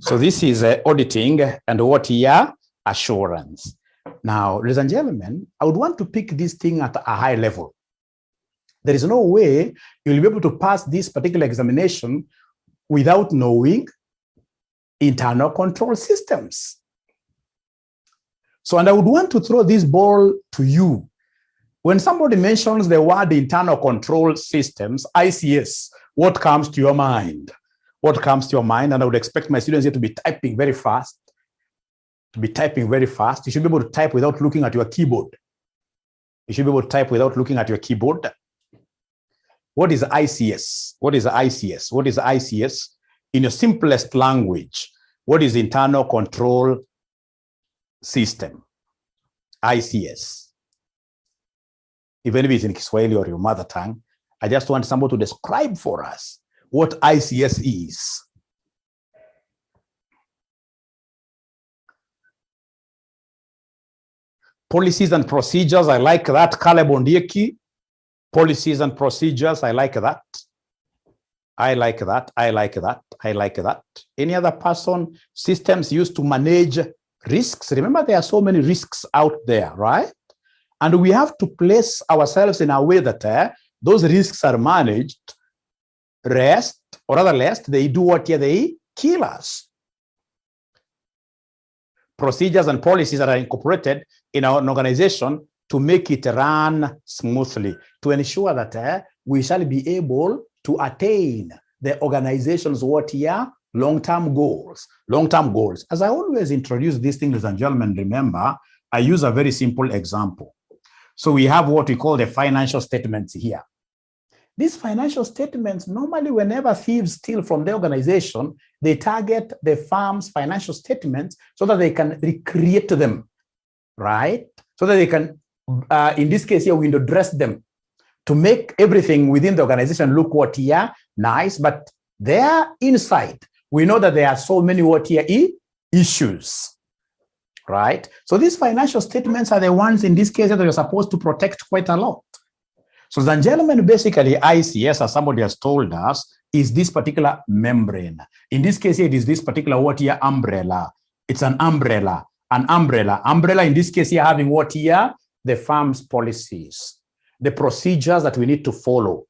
So this is auditing and what here? Assurance. Now, ladies and gentlemen, I would want to pick this thing at a high level. There is no way you'll be able to pass this particular examination without knowing internal control systems. So, and I would want to throw this ball to you. When somebody mentions the word internal control systems, ICS, what comes to your mind? What comes to your mind? And I would expect my students here to be typing very fast. You should be able to type without looking at your keyboard. You should be able to type without looking at your keyboard. What is ICS? What is ICS? What is ICS? In your simplest language, what is internal control system? ICS. Even if it's in Kiswahili or your mother tongue, I just want somebody to describe for us what ICS is. Policies and procedures, I like that. Caleb Ondieki. Policies and procedures, I like that. I like that. I like that. I like that. Any other person? Systems used to manage risks. Remember, there are so many risks out there, right? And we have to place ourselves in a way that those risks are managed, lest they do what here? They kill us. Procedures and policies that are incorporated in our organization to make it run smoothly, to ensure that we shall be able to attain the organization's what here? Long-term goals. Long-term goals. As I always introduce these things, ladies and gentlemen, remember, I use a very simple example. So we have what we call the financial statements here. These financial statements, normally whenever thieves steal from the organization, they target the firm's financial statements so that they can recreate them, right? So that they can, in this case here, window dress them to make everything within the organization look what here? Nice, but there inside, we know that there are so many what here? Issues, right? So these financial statements are the ones in this case that you're supposed to protect quite a lot. So, ladies and gentlemen, basically ICS, as somebody has told us, is this particular membrane. In this case, it is this particular what here? Umbrella. It's an umbrella. An umbrella. Umbrella in this case here having what here? The firm's policies, the procedures that we need to follow,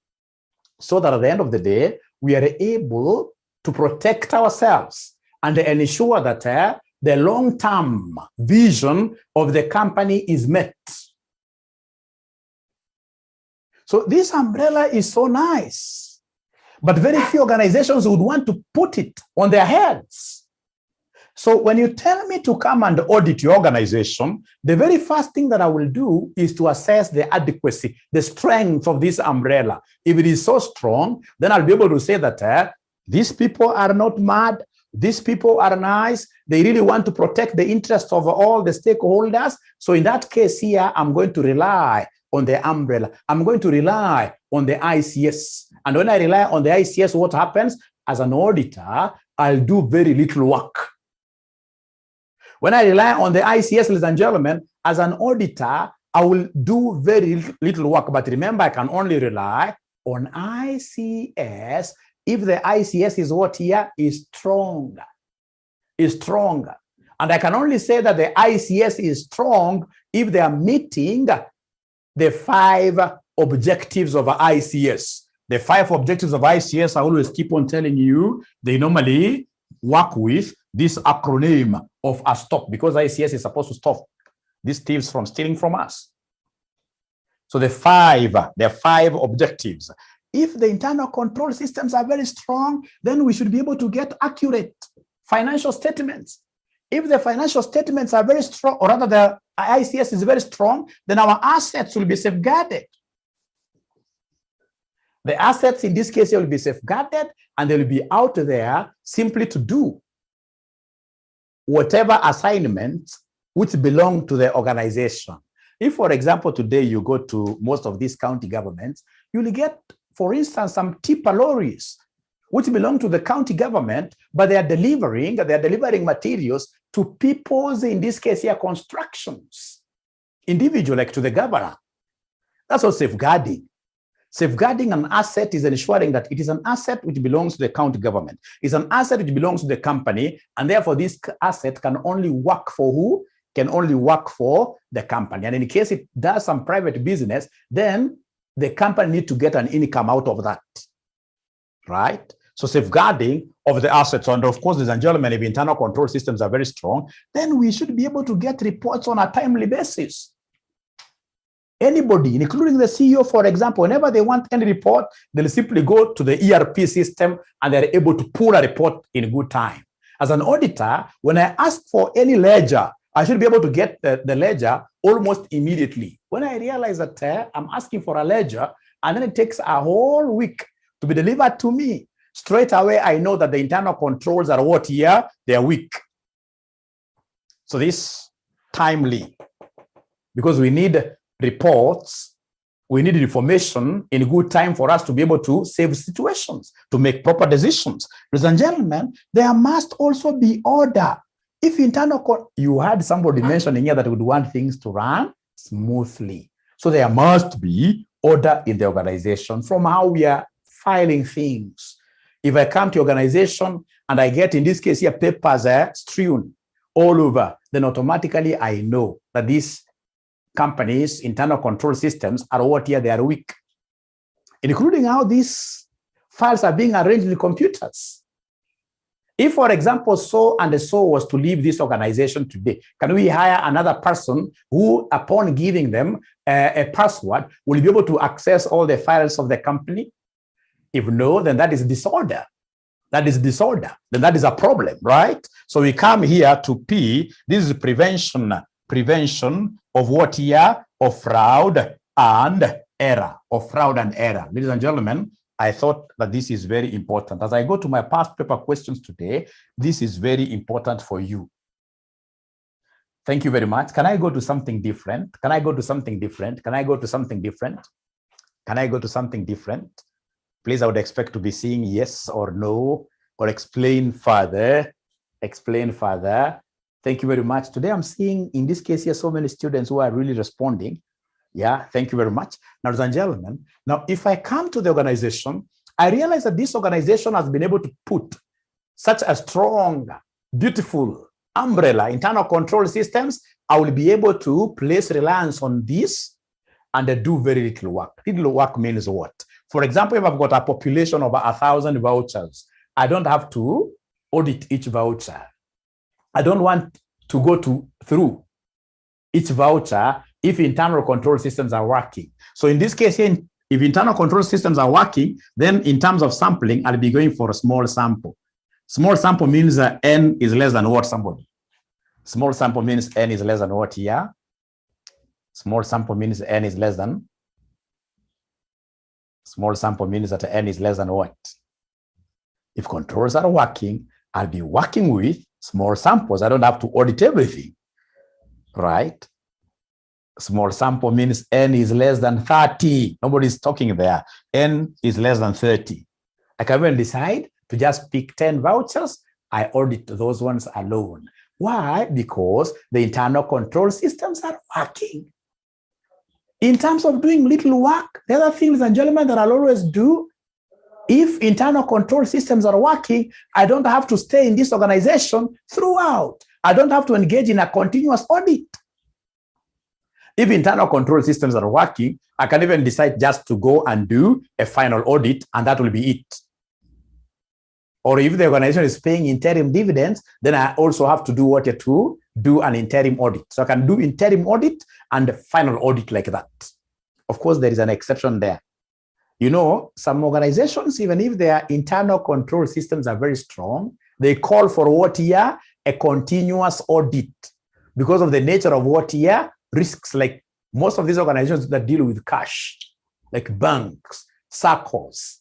so that at the end of the day, we are able to protect ourselves and ensure that the long-term vision of the company is met. So this umbrella is so nice, but very few organizations would want to put it on their heads. So when you tell me to come and audit your organization, the very first thing that I will do is to assess the adequacy, the strength of this umbrella. If it is so strong, then I'll be able to say that these people are not mad. These people are nice. They really want to protect the interests of all the stakeholders. So in that case here, I'm going to rely on the umbrella. I'm going to rely on the ICS. And when I rely on the ICS, what happens? As an auditor, I'll do very little work. When I rely on the ICS, ladies and gentlemen, as an auditor, I will do very little work. But remember, I can only rely on ICS if the ICS is what here? Is strong. Is strong. And I can only say that the ICS is strong if they are meeting the 5 objectives of ICS. The 5 objectives of ICS, I always keep on telling you, they normally work with this acronym of a stop, because ICS is supposed to stop these thieves from stealing from us. So the 5 objectives. If the internal control systems are very strong, then we should be able to get accurate financial statements. If the financial statements are very strong, or rather the ICS is very strong, then our assets will be safeguarded. The assets in this case will be safeguarded, and they will be out there simply to do whatever assignments which belong to the organization. If, for example, today you go to most of these county governments, you'll get, for instance, some tipper lorries which belong to the county government, but they are delivering materials to people's, in this case here, constructions, individual, like to the governor. That's what safeguarding. Safeguarding an asset is ensuring that it is an asset which belongs to the county government. It's an asset which belongs to the company, and therefore this asset can only work for who? Can only work for the company. And in case it does some private business, then the company needs to get an income out of that, right? So safeguarding of the assets, and of course, ladies and gentlemen, if internal control systems are very strong, then we should be able to get reports on a timely basis. Anybody, including the CEO, for example, whenever they want any report, they'll simply go to the ERP system and they're able to pull a report in good time. As an auditor, when I ask for any ledger, I should be able to get the ledger almost immediately. When I realize that I'm asking for a ledger and then it takes a whole week to be delivered to me, straight away I know that the internal controls are what here? They are weak. So this timely, because we need reports, we need information in good time for us to be able to save situations, to make proper decisions. Ladies and gentlemen, there must also be order. If internal, you had somebody mentioning here that would want things to run smoothly. So there must be order in the organization from how we are filing things. If I come to organization and I get, in this case here, papers strewn all over, then automatically I know that these companies' internal control systems are what here, they are weak, including how these files are being arranged in computers. If, for example, so and so was to leave this organization today, can we hire another person who, upon giving them a password, will be able to access all the files of the company? If no, then that is disorder. That is disorder. Then that is a problem, right? So we come here to P. This is prevention of what here? Of fraud and error. Of fraud and error. Ladies and gentlemen, I thought that this is very important. As I go to my past paper questions today, this is very important for you. Thank you very much. Can I go to something different? Can I go to something different? Can I go to something different? Can I go to something different? Please, I would expect to be seeing yes or no, or explain further. Explain further. Thank you very much. Today I'm seeing, in this case here, so many students who are really responding. Yeah, thank you very much. Now, ladies and gentlemen, now if I come to the organization, I realize that this organization has been able to put such a strong, beautiful umbrella, internal control systems. I will be able to place reliance on this and do very little work. Little work means what? For example, if I've got a population of 1,000 vouchers, I don't have to audit each voucher. I don't want to go through each voucher if internal control systems are working. So in this case here, if internal control systems are working, then in terms of sampling, I'll be going for a small sample. Small sample means N is less than what, somebody? Small sample means N is less than what here? Small sample means N is less than? Small sample means that N is less than what? If controls are working, I'll be working with small samples. I don't have to audit everything, right? Small sample means N is less than 30. Nobody's talking there. N is less than 30. I can even decide to just pick 10 vouchers. I audit those ones alone. Why? Because the internal control systems are working. In terms of doing little work, the other things, and gentlemen, that I'll always do, if internal control systems are working, I don't have to stay in this organization throughout. I don't have to engage in a continuous audit. If internal control systems are working, I can even decide just to go and do a final audit, and that will be it. Or if the organization is paying interim dividends, then I also have to do what to do an interim audit. So I can do interim audit and a final audit like that. Of course, there is an exception there. You know, some organizations, even if their internal control systems are very strong, they call for what here? A continuous audit. Because of the nature of what here? Risks, like most of these organizations that deal with cash, like banks, circles,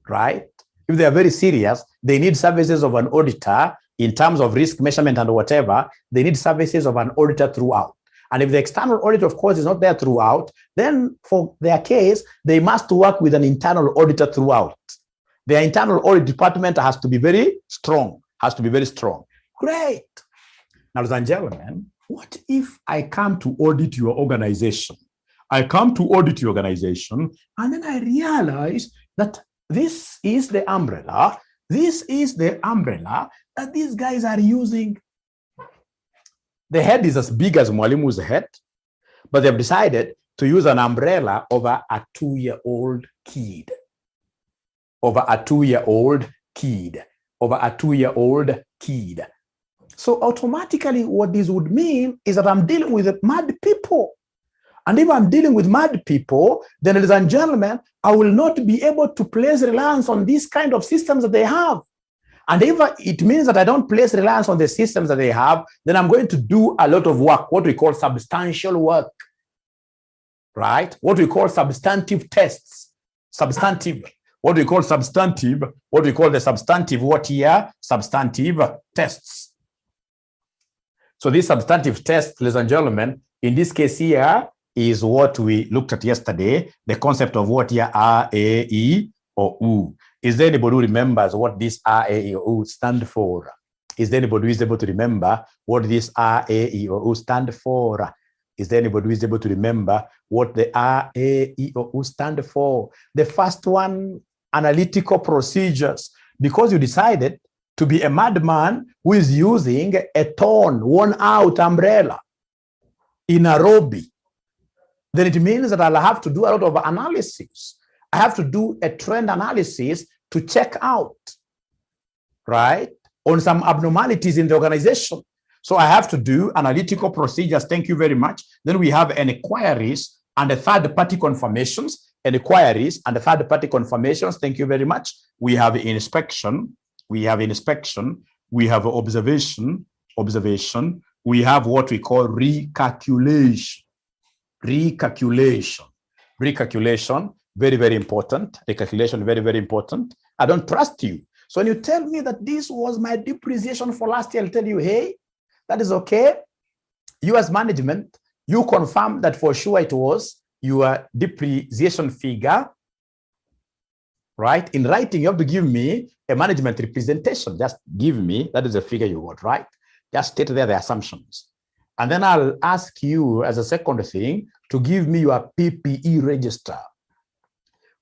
right? If they are very serious, they need services of an auditor in terms of risk measurement and whatever. They need services of an auditor throughout. And if the external audit, of course, is not there throughout, then for their case, they must work with an internal auditor throughout. Their internal audit department has to be very strong, Great. Now, ladies and gentlemen, what if I come to audit your organization I come to audit the organization, and then I realize that this is the umbrella. This is the umbrella that these guys are using. The head is as big as Mwalimu's head, but they've decided to use an umbrella over a 2-year-old kid. Over a 2-year-old kid. Over a 2-year-old kid. So automatically what this would mean is that I'm dealing with mad people. And if I'm dealing with mad people, then, ladies and gentlemen, I will not be able to place reliance on these kind of systems that they have. And if it means that I don't place reliance on the systems that they have, then I'm going to do a lot of work, what we call substantial work, right? What we call substantive tests. Substantive. What we call substantive, what we call the substantive, what here? Substantive tests. So these substantive tests, ladies and gentlemen, in this case here, is what we looked at yesterday, the concept of what here R, A, E, or U. Is there anybody who remembers what this R, A, E, or U stand for? Is there anybody who is able to remember what this R, A, E, or U stand for? Is there anybody who is able to remember what the R, A, E, or U stand for? The first one, analytical procedures. Because you decided to be a madman who is using a torn, worn out umbrella in Nairobi, then it means that I'll have to do a lot of analysis. I have to do a trend analysis to check out, right, on some abnormalities in the organization. So I have to do analytical procedures. Thank you very much. Then we have an inquiries and a third-party confirmations, and inquiries and the third-party confirmations. Thank you very much. We have inspection. We have inspection. We have observation. We have what we call recalculation. Recalculation, very, very important. Recalculation, very, very important. I don't trust you. So when you tell me that this was my depreciation for last year, I'll tell you, hey, that is okay. You as management, you confirm that for sure it was your depreciation figure, right? In writing, you have to give me a management representation. Just give me, that is the figure you got, right? Just state there the assumptions. And then I'll ask you as a second thing to give me your PPE register.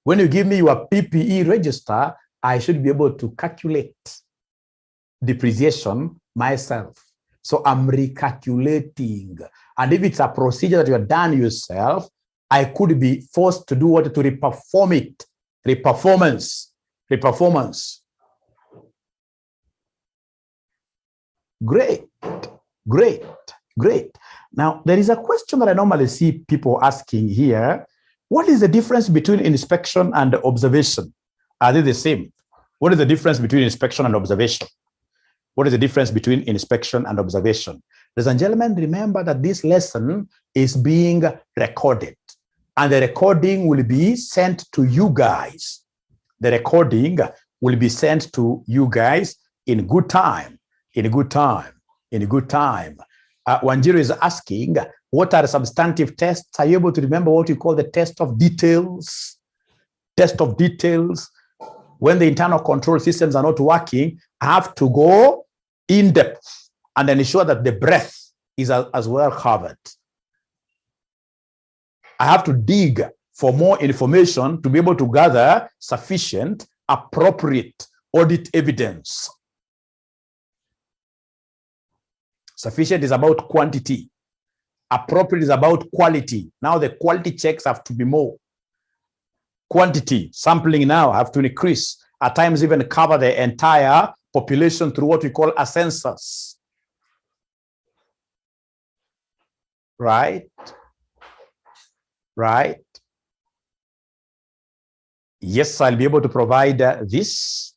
When you give me your PPE register, I should be able to calculate depreciation myself. So I'm recalculating. And if it's a procedure that you have done yourself, I could be forced to do what? To reperform it. Reperformance. Great. Now, there is a question that I normally see people asking here. What is the difference between inspection and observation? Are they the same? What is the difference between inspection and observation? What is the difference between inspection and observation? Ladies and gentlemen, remember that this lesson is being recorded, and the recording will be sent to you guys. The recording will be sent to you guys in good time. Wanjiru is asking, what are substantive tests? Are you able to remember what you call the test of details? Test of details. When the internal control systems are not working, I have to go in depth and then ensure that the breadth is as well covered. I have to dig for more information to be able to gather sufficient, appropriate audit evidence. Sufficient is about quantity. Appropriate is about quality. Now the quality checks have to be more. Quantity, sampling now have to increase. At times even cover the entire population through what we call a census. Right? Yes, I'll be able to provide this.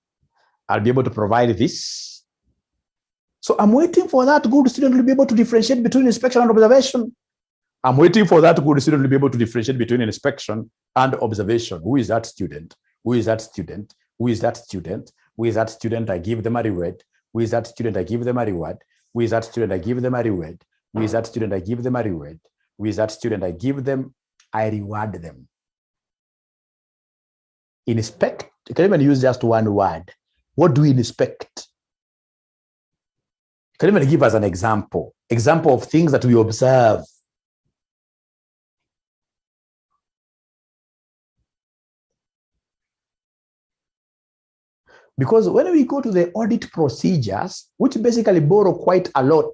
I'll be able to provide this. So I'm waiting for that good student to be able to differentiate between inspection and observation. I'm waiting for that good student to be able to differentiate between inspection and observation. Who is that student? Who is that student? Who is that student? Who is that student? I give them a reward. Who is that student? I give them a reward. Who is that student? I give them a reward. Who is that student? I give them a reward. Who is that student? I give them, I reward them. Inspect, you can even use just one word. What do we inspect? You can even give us an example of things that we observe. Because when we go to the audit procedures, which basically borrow quite a lot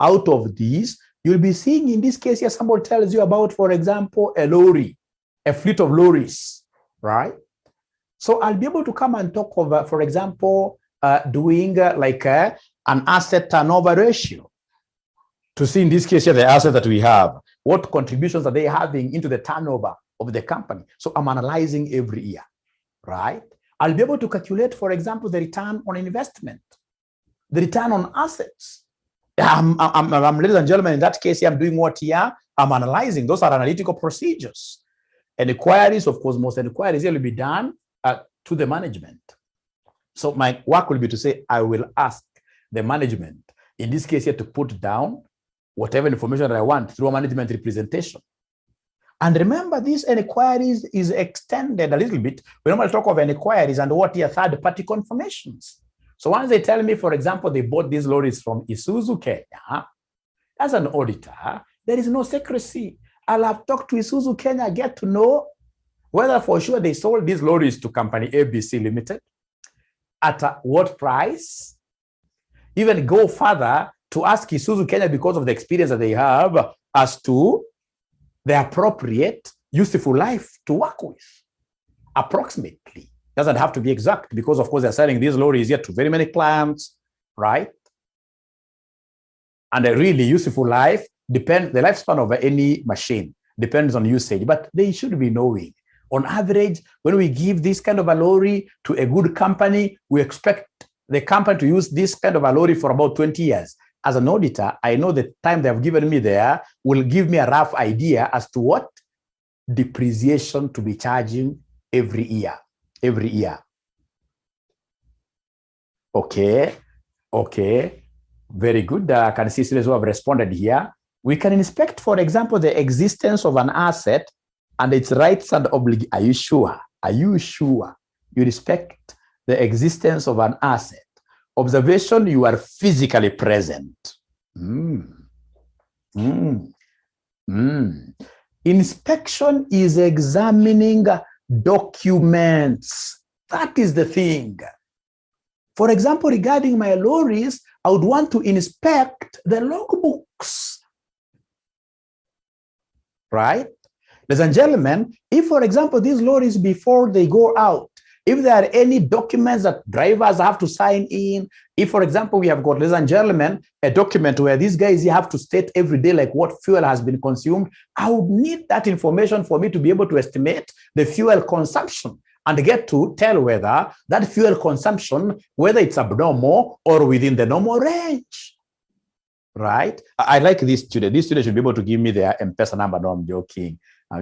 out of these, you'll be seeing in this case here, somebody tells you about, for example, a lorry, a fleet of lorries, right? So I'll be able to come and talk about, for example, doing an asset turnover ratio to see in this case here the asset that we have, what contributions are they having into the turnover of the company. So I'm analyzing every year, right? I'll be able to calculate, for example, the return on investment, the return on assets. Ladies and gentlemen, in that case, I'm doing what here? I'm analyzing. Those are analytical procedures. And inquiries, of course, most inquiries will be done to the management. So my work will be to say, I will ask the management, in this case here, to put down whatever information that I want through a management representation. And remember, these inquiries is extended a little bit. We normally talk of inquiries and what are third-party confirmations. So once they tell me, for example, they bought these lorries from Isuzu Kenya, as an auditor, there is no secrecy. I'll have talked to Isuzu Kenya, get to know whether for sure they sold these lorries to company ABC Limited, at what price, even go further to ask Isuzu Kenya, because of the experience that they have, as to the appropriate useful life to work with, approximately. Doesn't have to be exact, because of course they're selling these lorries here to very many clients, right? And a really useful life depends, the lifespan of any machine depends on usage, but they should be knowing. On average, when we give this kind of a lorry to a good company, we expect the company to use this kind of a lorry for about 20 years. As an auditor, I know the time they have given me there will give me a rough idea as to what depreciation to be charging every year. Okay, very good. I can see students who have responded here. We can inspect, for example, the existence of an asset and its rights and obligations. Are you sure? Are you sure you respect the existence of an asset? Observation, you are physically present. Inspection is examining documents. That is the thing. For example, regarding my lorries, I would want to inspect the logbooks. Right? Ladies and gentlemen, if, for example, these lorries, before they go out, if there are any documents that drivers have to sign in, if, for example, we have got, ladies and gentlemen, a document where these guys have to state every day like what fuel has been consumed, I would need that information for me to be able to estimate the fuel consumption and get to tell whether that fuel consumption, whether it's abnormal or within the normal range. Right? I like this student. This student should be able to give me their M-Pesa number. No, I'm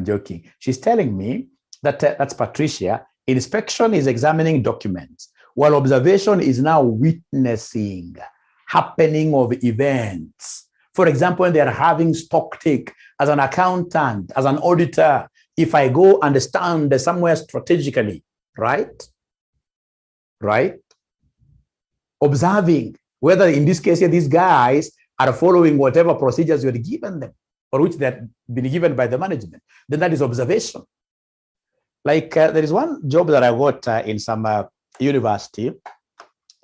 joking. She's telling me that that's Patricia. Inspection is examining documents, while observation is now witnessing happening of events. For example, when they are having stock take, as an accountant, as an auditor, if I go and stand somewhere strategically, right? Observing whether in this case here, these guys are following whatever procedures you had given them or which they had been given by the management, then that is observation. Like there is one job that I got in some university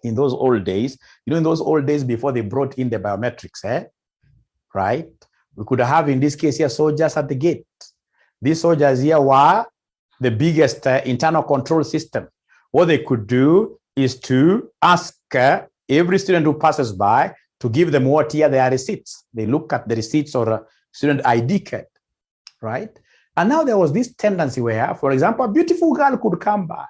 in those old days. You know, in those old days before they brought in the biometrics, right? We could have, in this case here, soldiers at the gate. These soldiers here were the biggest internal control system. What they could do is to ask every student who passes by to give them what here their receipts. They look at the receipts or student ID card, right? And now there was this tendency where, for example, a beautiful girl could come by,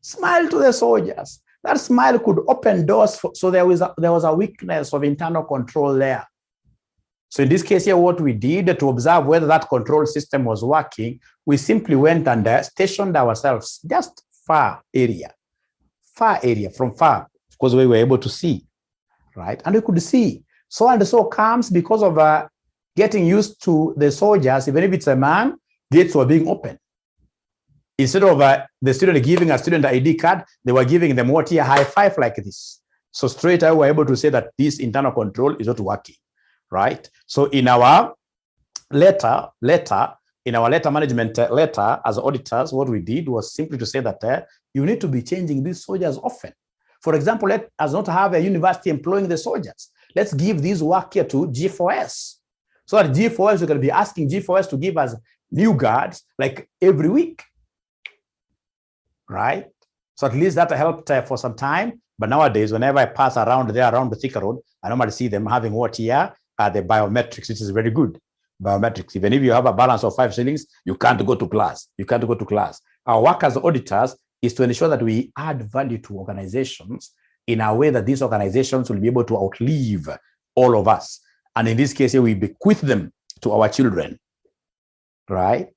smile to the soldiers. That smile could open doors. So there was a weakness of internal control there. So in this case here, what we did to observe whether that control system was working, we simply went and stationed ourselves just far area, from far, because we were able to see, right? And we could see. So and so comes because of getting used to the soldiers, even if it's a man, gates were being open. Instead of the student giving a student ID card, they were giving them what here, high five like this. So straight away, we were able to say that this internal control is not working, right? So in our letter management letter as auditors, what we did was simply to say that you need to be changing these soldiers often. For example, let us not have a university employing the soldiers. Let's give this work here to G4S. So at G4S, we're going to be asking G4S to give us new guards like every week, right? So at least that helped for some time. But nowadays, whenever I pass around there, around the Thika Road, I normally see them having what here are the biometrics, which is very good. Biometrics. Even if you have a balance of 5 shillings, you can't go to class. You can't go to class. Our work as auditors is to ensure that we add value to organizations in a way that these organizations will be able to outlive all of us. And in this case, we bequeath them to our children, right?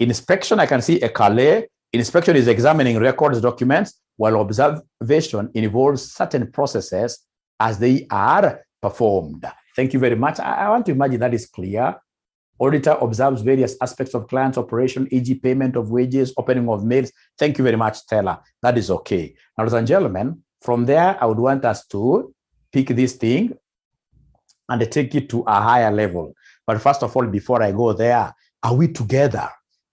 Inspection, I can see a Calais. Inspection is examining records, documents, while observation involves certain processes as they are performed. Thank you very much. I want to imagine that is clear. Auditor observes various aspects of client's operation, e.g. payment of wages, opening of mails. Thank you very much, Stella. That is okay. Now, ladies and gentlemen, from there, I would want us to pick this thing and take it to a higher level. But first of all, before I go there, are we together?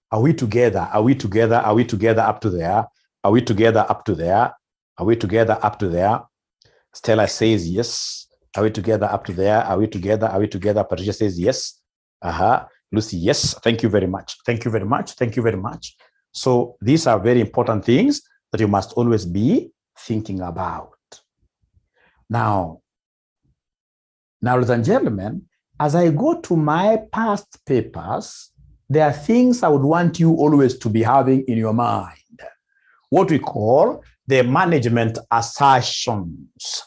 Are we together? Are we together? Are we together up to there? Are we together up to there? Are we together up to there? Stella says yes. Are we together up to there? Are we together? Are we together? Patricia says yes. Lucy, yes. Thank you very much. Thank you very much. Thank you very much. So these are very important things that you must always be thinking about. Now, ladies and gentlemen, as I go to my past papers, there are things I would want you always to be having in your mind. What we call the management assertions.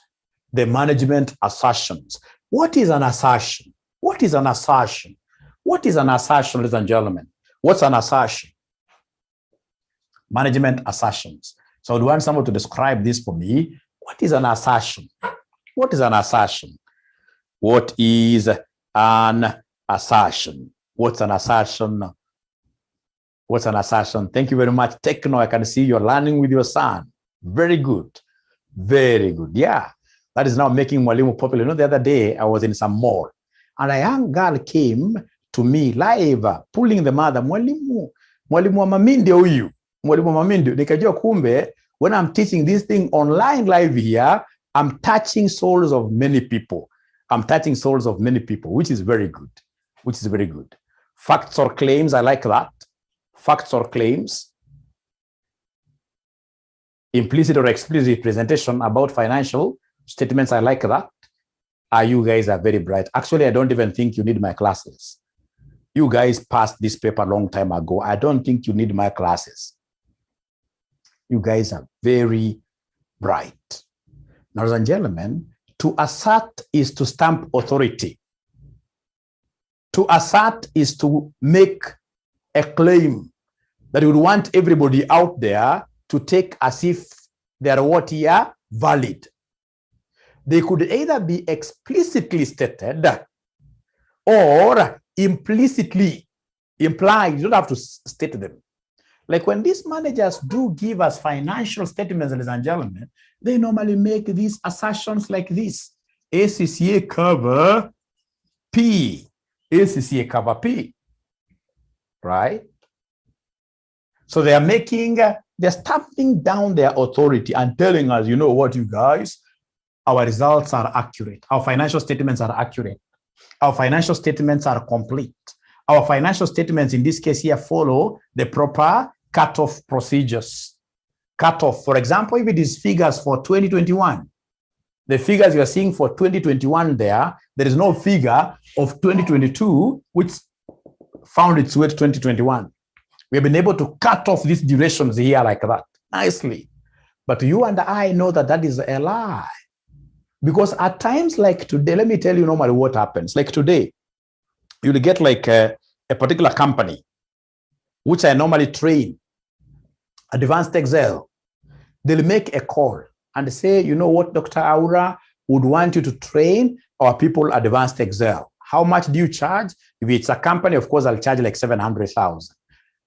The management assertions. What is an assertion? What is an assertion? What is an assertion, ladies and gentlemen? What's an assertion? Management assertions. So I would want someone to describe this for me. What is an assertion? What is an assertion? What is an assertion? What's an assertion? What's an assertion? Thank you very much. Techno, I can see you're learning with your son. Very good. Very good. Yeah. That is now making Mwalimu popular. You know, the other day I was in some mall and a young girl came to me live, pulling the mother. Mwalimu wa mamindi huyu. Mwalimu wa mamindi. Nikajua kumbe, when I'm teaching this thing online live here, I'm touching souls of many people. I'm touching souls of many people, which is very good. Which is very good. Facts or claims, I like that. Facts or claims. Implicit or explicit presentation about financial statements, I like that. You guys are very bright. Actually, I don't even think you need my classes. You guys passed this paper a long time ago. I don't think you need my classes. You guys are very bright. Now, ladies and gentlemen, to assert is to stamp authority. To assert is to make a claim that you would want everybody out there to take as if they are what here valid. They could either be explicitly stated or implicitly implied. You don't have to state them. Like when these managers do give us financial statements, ladies and gentlemen, they normally make these assertions like this. ACCA cover P. ACCA cover P. Right? So they are making, they're stamping down their authority and telling us, you know what, you guys, our results are accurate. Our financial statements are accurate. Our financial statements are complete. Our financial statements in this case here follow the proper cutoff procedures. Cutoff, for example, if it is figures for 2021, the figures you are seeing for 2021 there is no figure of 2022 which found its way to 2021. We have been able to cut off these durations here like that, nicely. But you and I know that that is a lie. Because at times like today, let me tell you normally what happens. Like today, you'll get like a particular company, which I normally train, Advanced Excel. They'll make a call and say, you know what, Dr. Aura would want you to train our people Advanced Excel. How much do you charge? If it's a company, of course, I'll charge like 700,000.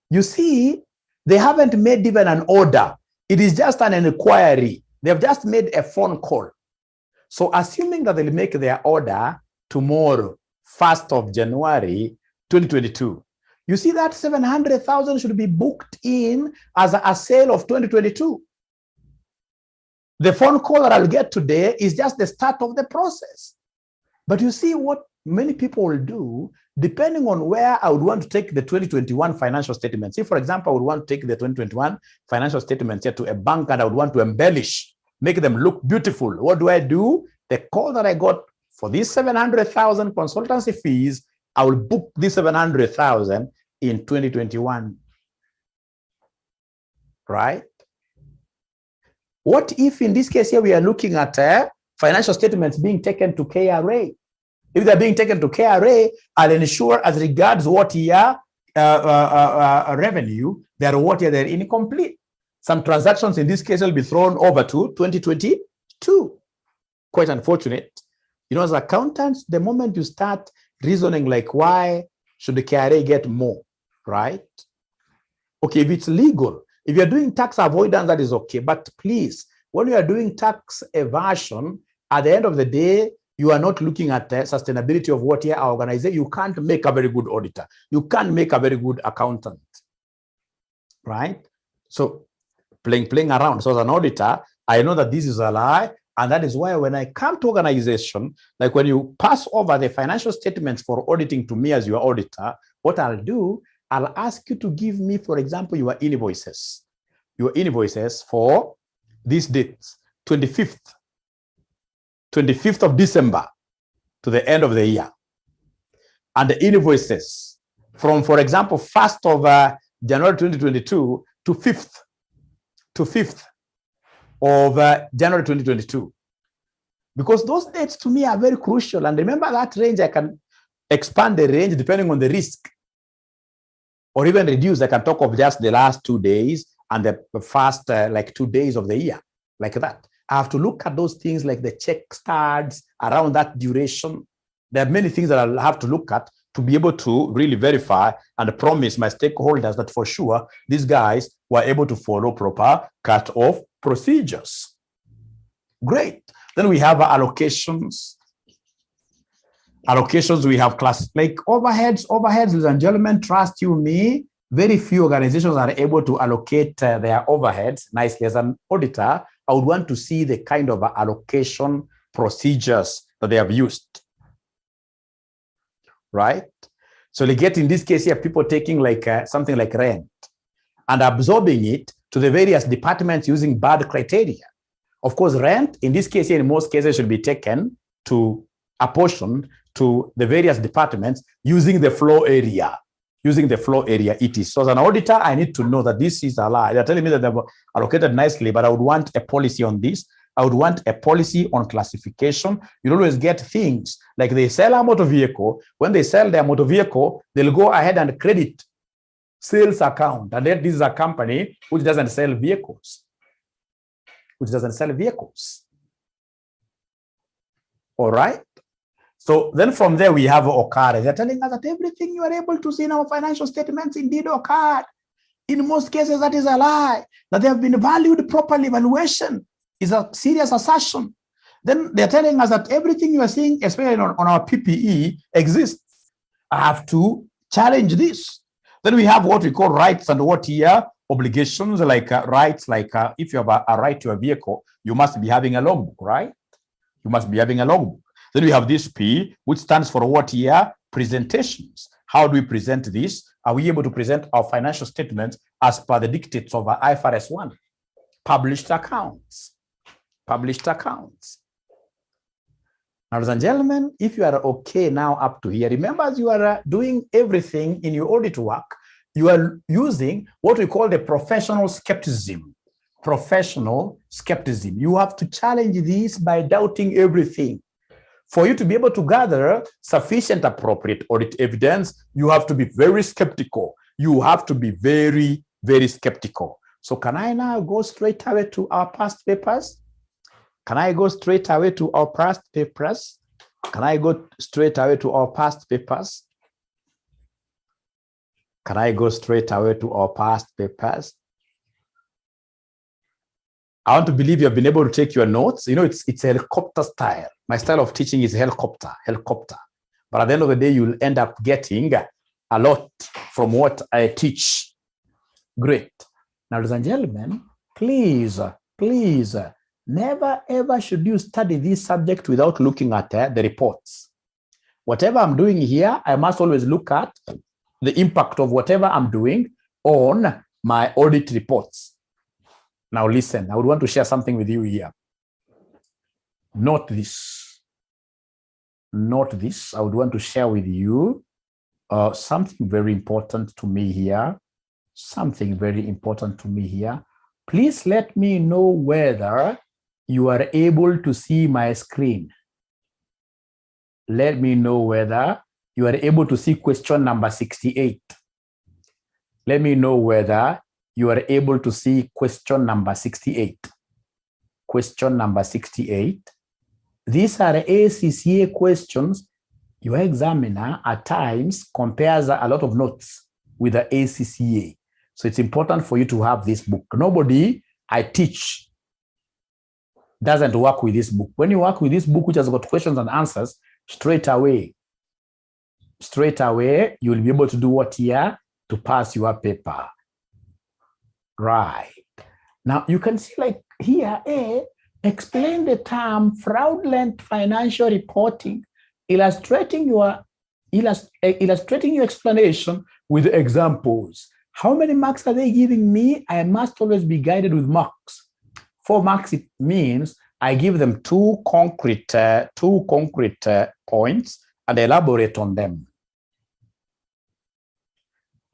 You see, they haven't made even an order. It is just an inquiry. They've just made a phone call. So assuming that they'll make their order tomorrow, 1st of January, 2022, you see that 700,000 should be booked in as a sale of 2022. The phone call that I'll get today is just the start of the process. But you see what many people will do, depending on where I would want to take the 2021 financial statements. If, for example, I would want to take the 2021 financial statements here to a bank and I would want to embellish, make them look beautiful. What do? The call that I got for these 700,000 consultancy fees, I will book this 700,000 in 2021. Right? What if in this case here we are looking at financial statements being taken to KRA? If they're being taken to KRA, I'll ensure as regards what year revenue, they're what year they're incomplete. Some transactions in this case will be thrown over to 2022. Quite unfortunate. You know, as accountants, the moment you start reasoning like, why should the KRA get more, right? Okay, if it's legal, if you're doing tax avoidance, that is okay. But please, when you are doing tax evasion, at the end of the day, you are not looking at the sustainability of what your organization. You can't make a very good auditor. You can't make a very good accountant, right? So playing around. So as an auditor, I know that this is a lie. And that is why when I come to organization, like when you pass over the financial statements for auditing to me as your auditor, what I'll do, I'll ask you to give me, for example, your invoices for these dates, 25th of December to the end of the year. And the invoices from, for example, 1st of January 2022 to 5th of January 2022. Because those dates to me are very crucial. And remember that range, I can expand the range depending on the risk. Or even reduce, I can talk of just the last 2 days and the first like 2 days of the year, like that. I have to look at those things like the check starts around that duration. There are many things that I'll have to look at to be able to really verify and promise my stakeholders that for sure these guys were able to follow proper cut-off procedures. Great. Then we have allocations. Allocations, we have class like overheads, ladies and gentlemen, trust you me, very few organizations are able to allocate their overheads nicely. As an auditor, I would want to see the kind of allocation procedures that they have used, right? So they get, in this case here, people taking like something like rent and absorbing it to the various departments using bad criteria. Of course, rent, in this case here, in most cases, should be taken to apportioned to the various departments using the floor area. It is. So as an auditor, I need to know that this is a lie. They're telling me that they've allocated nicely, but I would want a policy on this. I would want a policy on classification. You always get things like they sell a motor vehicle. When they sell their motor vehicle, they'll go ahead and credit sales account. And then this is a company which doesn't sell vehicles. All right. So then from there, we have occurred. They're telling us that everything you are able to see in our financial statements indeed occurred. In most cases, that is a lie. That they have been valued properly. Valuation is a serious assertion. Then they're telling us that everything you are seeing, especially on our PPE, exists. I have to challenge this. Then we have what we call rights and what here obligations, like rights, like if you have a right to a vehicle, you must be having a logbook, right? You must be having a logbook. Then we have this P, which stands for what here? Presentations. How do we present this? Are we able to present our financial statements as per the dictates of IFRS 1? Published accounts. Published accounts. Now, ladies and gentlemen, if you are okay now up to here, remember as you are doing everything in your audit work, you are using what we call the professional skepticism. Professional skepticism. You have to challenge this by doubting everything. For you to be able to gather sufficient appropriate audit evidence, you have to be very skeptical. You have to be very, very skeptical. So can I now go straight away to our past papers? Can I go straight away to our past papers? Can I go straight away to our past papers? Can I go straight away to our past papers? I want to believe you have been able to take your notes. You know, it's helicopter style. My style of teaching is helicopter. But at the end of the day, you'll end up getting a lot from what I teach. Great. Now, ladies and gentlemen, please Never ever should you study this subject without looking at the reports. Whatever I'm doing here, I must always look at the impact of whatever I'm doing on my audit reports. Now listen, I would want to share something with you here. Note this. Note this. I would want to share with you something very important to me here. Something very important to me here. Please let me know whether you are able to see my screen. Let me know whether you are able to see question number 68. Let me know whether you are able to see question number 68. Question number 68. These are ACCA questions. Your examiner at times compares a lot of notes with the ACCA. So it's important for you to have this book. Nobody I teach doesn't work with this book. When you work with this book, which has got questions and answers, straight away, you will be able to do what here? To pass your paper. Right. Now you can see like here, explain the term fraudulent financial reporting, illustrating your explanation with examples. How many marks are they giving me? I must always be guided with marks. 4 marks, it means I give them two concrete points and elaborate on them.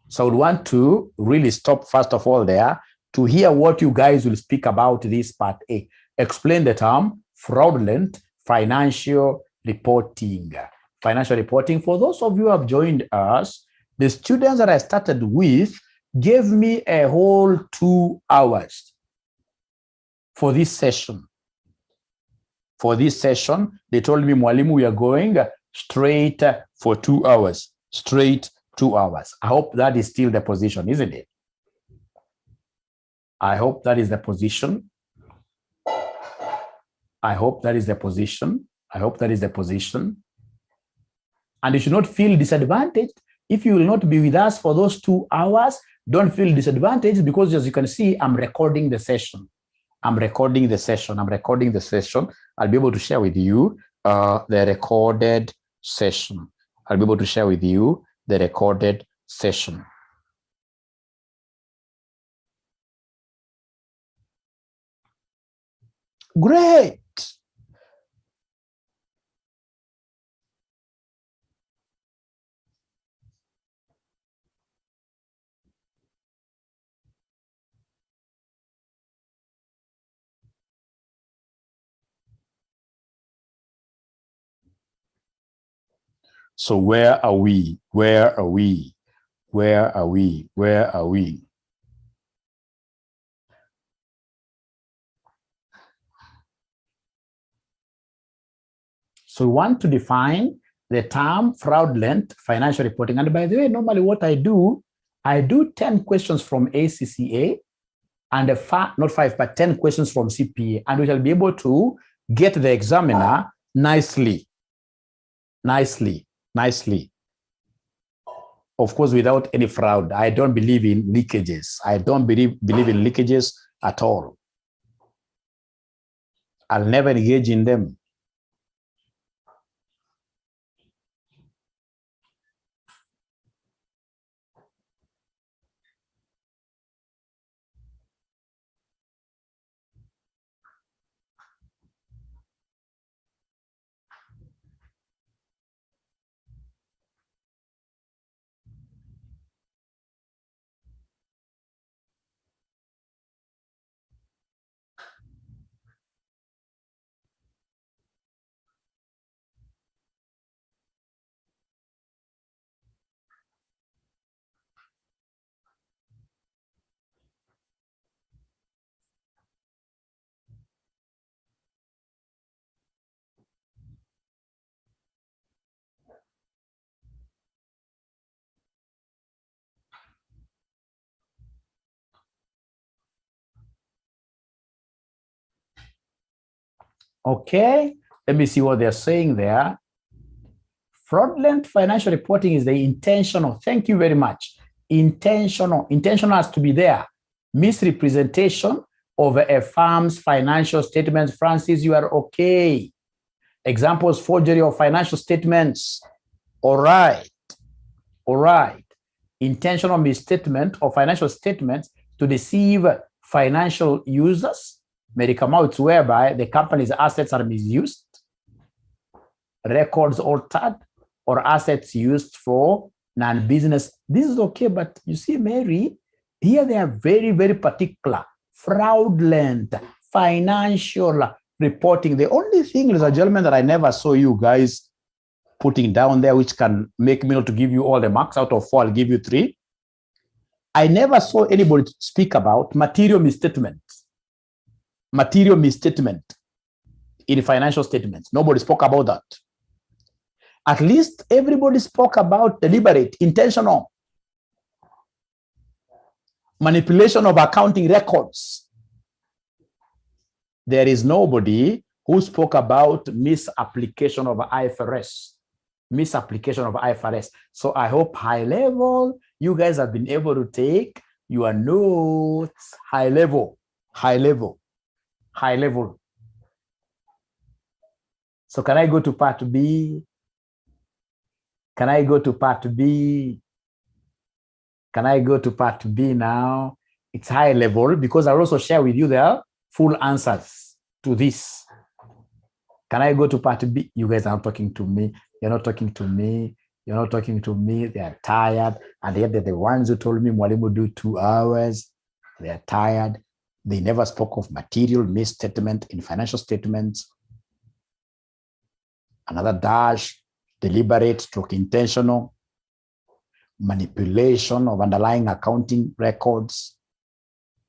So I would want to really stop first of all there to hear what you guys will speak about this part A. Explain the term fraudulent financial reporting. Financial reporting, for those of you who have joined us, the students that I started with gave me a whole 2 hours for this session. For this session, they told me, Mwalimu, we are going straight for 2 hours. Straight 2 hours. I hope that is still the position, isn't it? I hope that is the position. I hope that is the position. I hope that is the position. And you should not feel disadvantaged. If you will not be with us for those 2 hours, don't feel disadvantaged, because as you can see, I'm recording the session. I'm recording the session. I'll be able to share with you the recorded session. I'll be able to share with you the recorded session. Great. So where are we? Where are we? Where are we? Where are we? So we want to define the term fraudulent financial reporting. And by the way, normally what I do 10 questions from ACCA and not 5, but 10 questions from CPA. And we shall be able to get the examiner nicely. Of course, without any fraud. I don't believe in leakages. I don't believe in leakages at all. I'll never engage in them. Okay, let me see what they're saying there. Fraudulent financial reporting is the intentional. Thank you very much. Intentional has to be there. Misrepresentation, of a firm's financial statements. Francis, you are okay. Examples, forgery of financial statements. All right. All right. Intentional misstatement of financial statements to deceive financial users may come out whereby the company's assets are misused, records altered, or assets used for non-business. This is okay, but you see, Mary, here they are very, very particular. Fraudulent financial reporting. The only thing, ladies and gentlemen, that I never saw you guys putting down there, which can make me not to give you all the marks out of 4, I'll give you 3. I never saw anybody speak about material misstatement. Material misstatement in financial statements. Nobody spoke about that. At least everybody spoke about deliberate, intentional manipulation of accounting records. There is nobody who spoke about misapplication of IFRS. Misapplication of IFRS. So I hope high level, you guys have been able to take your notes high level. So can I go to part B? Can I go to part B? Can I go to part B now? It's high level because I'll also share with you the full answers to this. Can I go to part B? You guys are not talking to me. You're not talking to me. You're not talking to me. They are tired. And yet they're the ones who told me Mwalimu do 2 hours. They are tired. They never spoke of material misstatement in financial statements. Another dash, deliberate stroke intentional manipulation of underlying accounting records,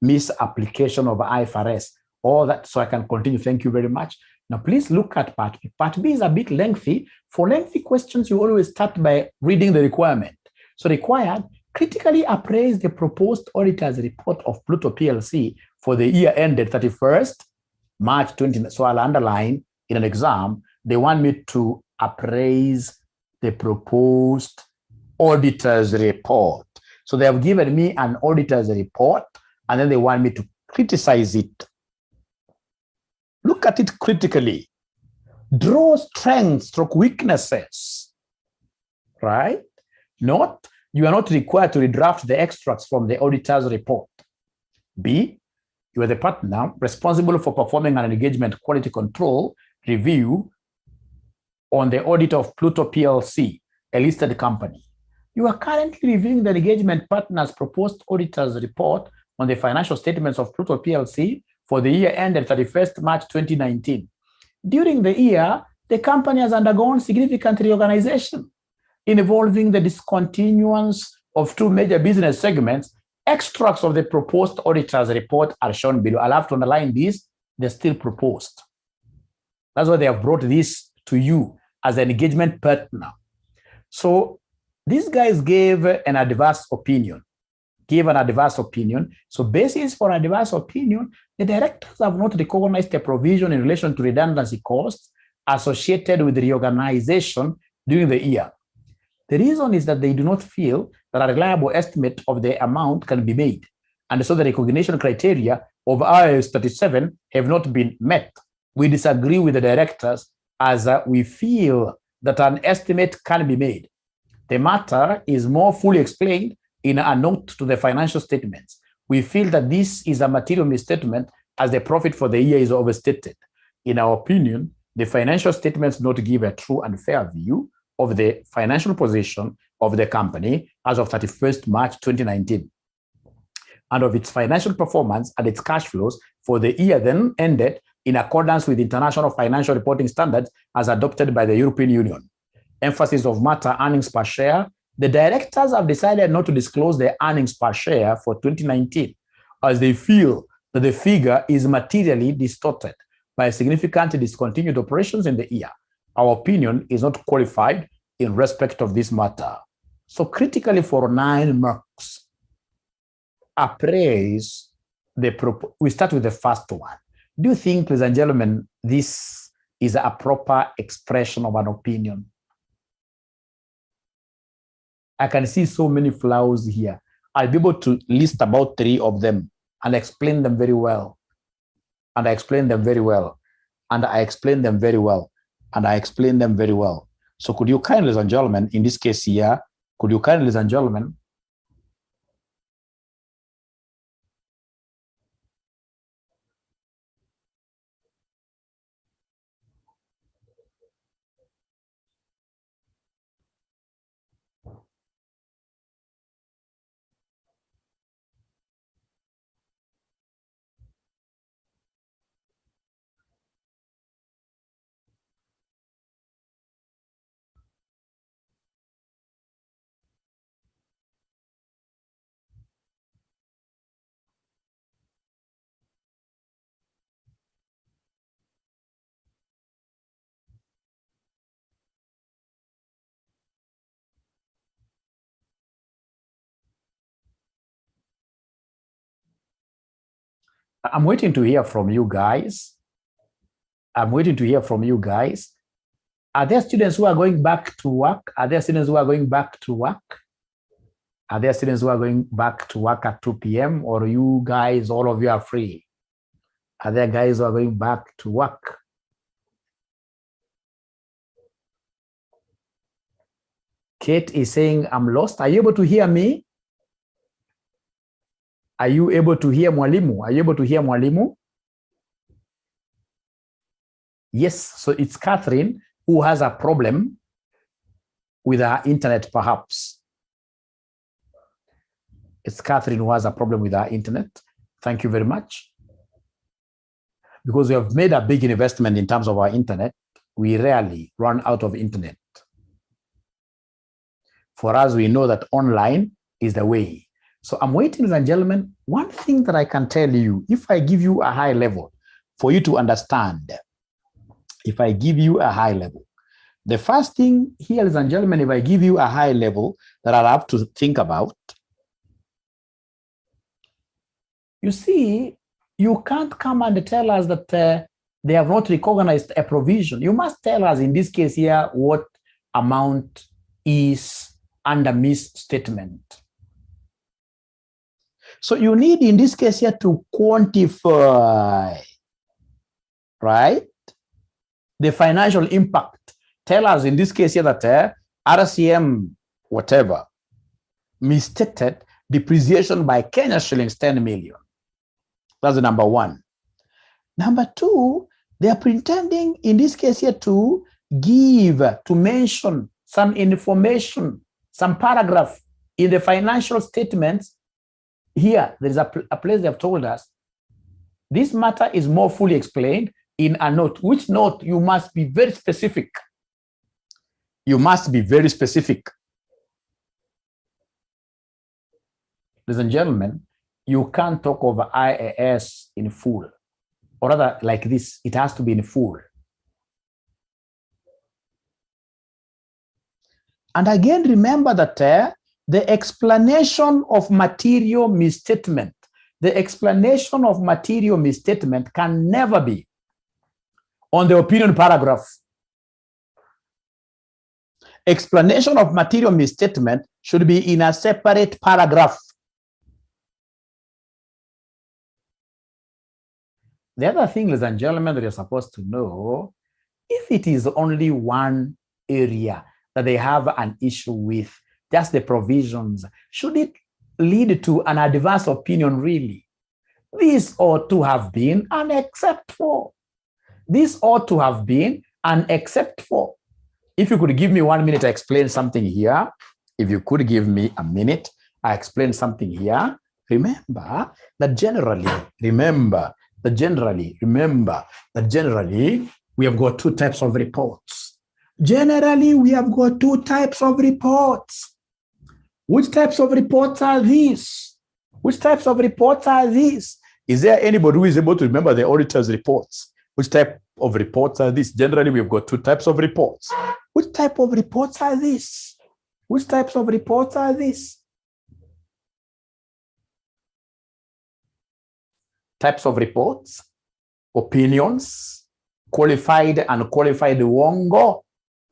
misapplication of IFRS, all that. So I can continue. Thank you very much. Now, please look at part B. Part B is a bit lengthy. For lengthy questions, you always start by reading the requirement. So required, critically appraise the proposed auditor's report of Pluto PLC for the year ended 31st March 20. So I'll underline in an exam, they want me to appraise the proposed auditor's report. So they have given me an auditor's report, and then they want me to criticize it. Look at it critically. Draw strengths, stroke weaknesses, right? Not, you are not required to redraft the extracts from the auditor's report. B, you are the partner responsible for performing an engagement quality control review on the audit of Pluto PLC, a listed company. You are currently reviewing the engagement partner's proposed auditor's report on the financial statements of Pluto PLC for the year ended 31st March 2019. During the year, the company has undergone significant reorganization involving the discontinuance of 2 major business segments. Extracts of the proposed auditor's report are shown below. I'll have to underline this. They're still proposed. That's why they have brought this to you as an engagement partner. So these guys gave an adverse opinion. So basis for adverse opinion, the directors have not recognized a provision in relation to redundancy costs associated with reorganization during the year. The reason is that they do not feel that a reliable estimate of the amount can be made. And so the recognition criteria of IAS 37 have not been met. We disagree with the directors as we feel that an estimate can be made. The matter is more fully explained in a note to the financial statements. We feel that this is a material misstatement as the profit for the year is overstated. In our opinion, the financial statements do not give a true and fair view of the financial position of the company as of 31st March 2019 and of its financial performance and its cash flows for the year then ended in accordance with international financial reporting standards as adopted by the European Union. Emphasis of matter, earnings per share. The directors have decided not to disclose their earnings per share for 2019 as they feel that the figure is materially distorted by significantly discontinued operations in the year. Our opinion is not qualified in respect of this matter. So critically for 9 marks, appraise the we start with the first one. Do you think, ladies and gentlemen, this is a proper expression of an opinion? I can see so many flaws here. I'll be able to list about 3 of them and explain them very well. and I explain them very well, and I explain them very well, and I explain them very well. So could you kindly, ladies and gentlemen, in this case here, could you kindly, ladies and gentlemen, I'm waiting to hear from you guys. I'm waiting to hear from you guys. Are there students who are going back to work? Are there students who are going back to work? Are there students who are going back to work at 2 p.m. or you guys, all of you are free? Are there guys who are going back to work? Kate is saying, I'm lost. Are you able to hear me? Are you able to hear Mwalimu? Are you able to hear Mwalimu? Yes, so it's Catherine who has a problem with her internet, perhaps. It's Catherine who has a problem with her internet. Thank you very much. Because we have made a big investment in terms of our internet, we rarely run out of internet. For us, we know that online is the way. So I'm waiting, ladies and gentlemen. One thing that I can tell you, if I give you a high level for you to understand, if I give you a high level, the first thing here, ladies and gentlemen, if I give you a high level that I'll have to think about, you see, you can't come and tell us that they have not recognized a provision. You must tell us in this case here what amount is under misstatement. So you need in this case here to quantify, right, the financial impact. Tell us in this case here that RCM whatever misstated depreciation by Kenya shillings 10 million. That's the number one. Number two, they are pretending in this case here to mention some information, some paragraph in the financial statements. Here, there is a place they have told us, this matter is more fully explained in a note. Which note? You must be very specific. You must be very specific. Ladies and gentlemen, you can't talk over IAS in full. Or rather, like this, it has to be in full. And again, remember that the explanation of material misstatement, can never be on the opinion paragraph. Explanation of material misstatement should be in a separate paragraph. The other thing, ladies and gentlemen, that you're supposed to know, if it is only one area that they have an issue with, just the provisions, should it lead to an adverse opinion really? This ought to have been an except for. This ought to have been an except for. If you could give me 1 minute, I explain something here. If you could give me a minute, I explain something here. Remember that generally, we have got two types of reports. Generally, we have got two types of reports. Which types of reports are these? Which types of reports are these? Is there anybody who is able to remember the auditor's reports? Which type of reports are these? Generally, we've got two types of reports. Which type of reports are these? Which types of reports are these? Types of reports, opinions, qualified and unqualified wongo.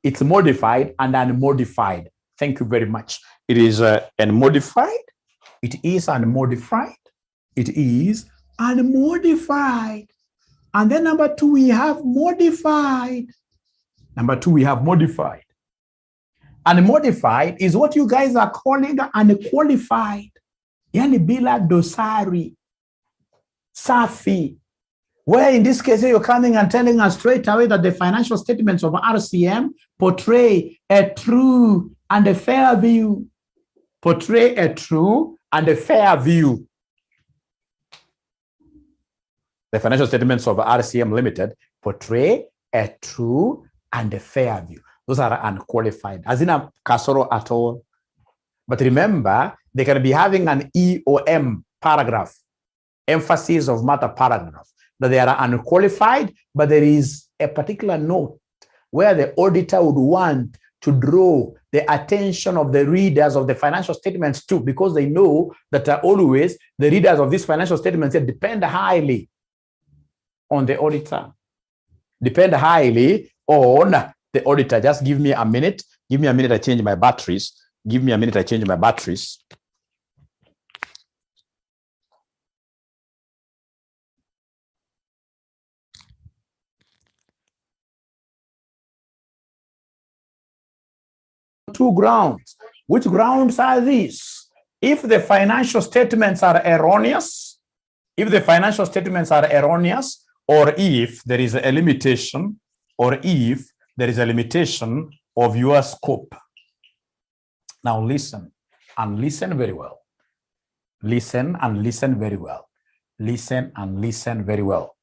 It's modified and unmodified. Thank you very much. It is unmodified. It is unmodified. It is unmodified. And then number two, we have modified. Number two, we have modified. And modified is what you guys are calling unqualified. Yani bila dosari, safi. Where in this case, you're coming and telling us straight away that the financial statements of RCM portray a true and a fair view. Portray a true and a fair view. The financial statements of RCM Limited portray a true and a fair view. Those are unqualified, as in a casoro at all. But remember, they can be having an E or M paragraph, emphasis of matter paragraph, that they are unqualified, but there is a particular note where the auditor would want to draw the attention of the readers of the financial statements too, because they know that always the readers of these financial statements depend highly on the auditor. Depend highly on the auditor. Just give me a minute. Give me a minute, I change my batteries. Give me a minute, I change my batteries. Two grounds. Which grounds are these? If the financial statements are erroneous, or if there is a limitation, of your scope. Now listen and listen very well. Listen and listen very well. Listen and listen very well.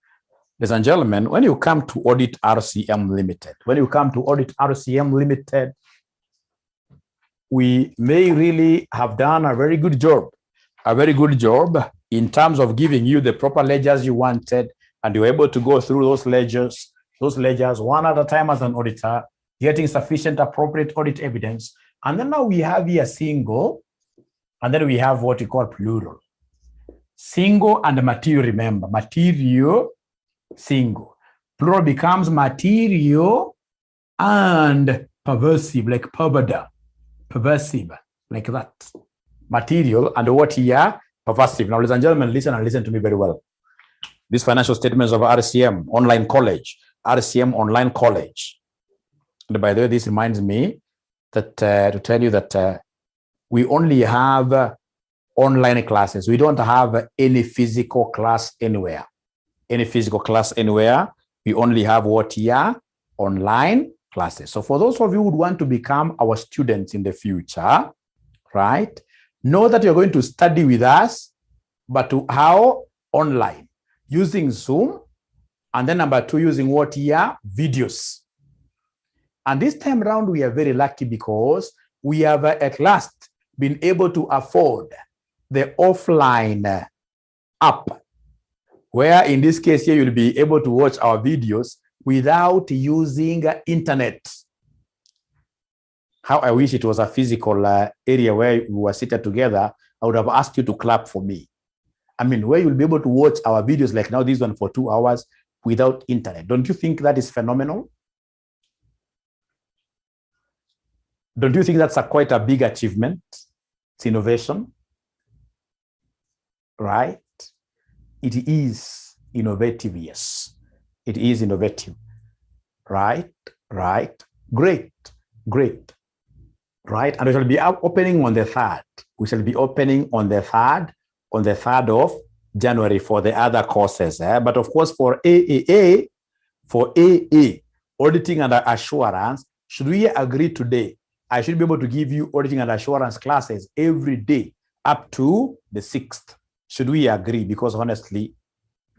Ladies and gentlemen, when you come to audit RCM Limited, we may really have done a very good job in terms of giving you the proper ledgers you wanted, and you were able to go through those ledgers one at a time as an auditor, getting sufficient appropriate audit evidence. And then now we have here single, and then we have what we call plural. Single and material, remember, material, single. Plural becomes material and perversive, like perverter. Perversive, like that. Material and what here? Perversive. Now, ladies and gentlemen, listen and listen to me very well. These financial statements of RCM Online College. And by the way, this reminds me that to tell you that we only have online classes. We don't have any physical class anywhere. We only have what here? Online classes. So for those of you who would want to become our students in the future, right? Know that you're going to study with us, but how? Online, using Zoom, and then number two, using what here? Videos. And this time around, we are very lucky because we have at last been able to afford the offline app, where in this case here, you'll be able to watch our videos without using internet. How I wish it was a physical area where we were seated together. I would have asked you to clap for me. I mean, where you'll be able to watch our videos like now, this one for 2 hours without internet. Don't you think that is phenomenal? Don't you think that's quite a big achievement? It's innovation, right? It is innovative, yes. It is innovative, right? Great. Right, and we shall be opening on the 3rd. We shall be opening on the 3rd of January for the other courses. But of course, for AA, auditing and assurance, should we agree today, I should be able to give you auditing and assurance classes every day up to the 6th. Should we agree? Because honestly,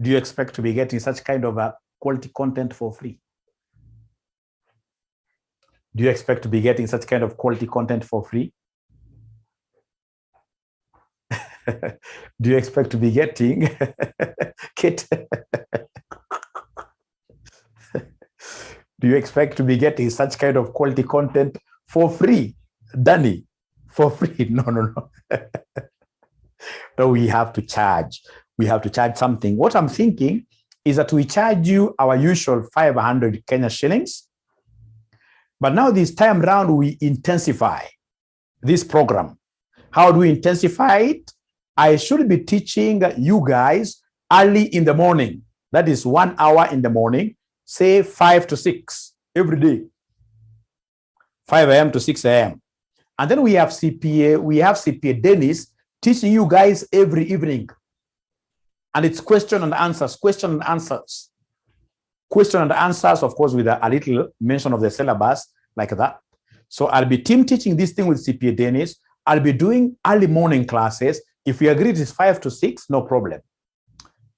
do you expect to be getting such kind of quality content for free? Do you expect to be getting such kind of quality content for free? Do you expect to be getting Kit? Do you expect to be getting such kind of quality content for free? Danny, for free? No. No, we have to charge. We have to charge something. What I'm thinking is that we charge you our usual 500 Kenya shillings. But now this time round, we intensify this program. How do we intensify it? I should be teaching you guys early in the morning. That is 1 hour in the morning, say 5 to 6 every day, 5 a.m. to 6 a.m. And then we have CPA Dennis teaching you guys every evening. And it's question and answers, of course, with a little mention of the syllabus like that. So I'll be team teaching this thing with CPA Dennis. I'll be doing early morning classes. If we agree it is 5 to 6, no problem.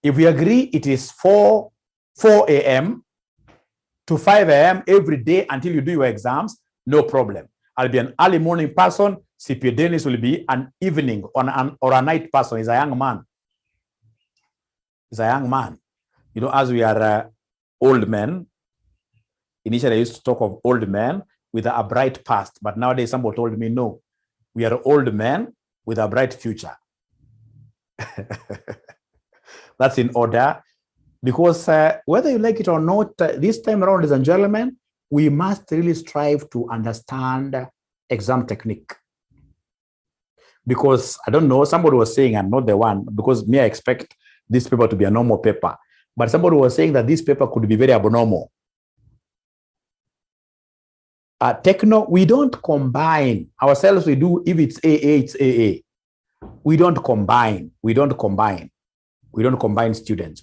If we agree it is 4 a.m. to 5 a.m. every day until you do your exams, no problem. I'll be an early morning person. CPA Dennis will be an evening or a night person. He's a young man. He's a young man. You know, as we are old men, initially I used to talk of old men with a bright past, but nowadays somebody told me, no, we are old men with a bright future. That's in order, because whether you like it or not, this time around, ladies and gentlemen, we must really strive to understand exam technique. Because I don't know, somebody was saying, I'm not the one, because me, I expect this paper to be a normal paper, but somebody was saying that this paper could be very abnormal. Techno, we don't combine ourselves. We do, if it's AA, it's AA. We don't combine students.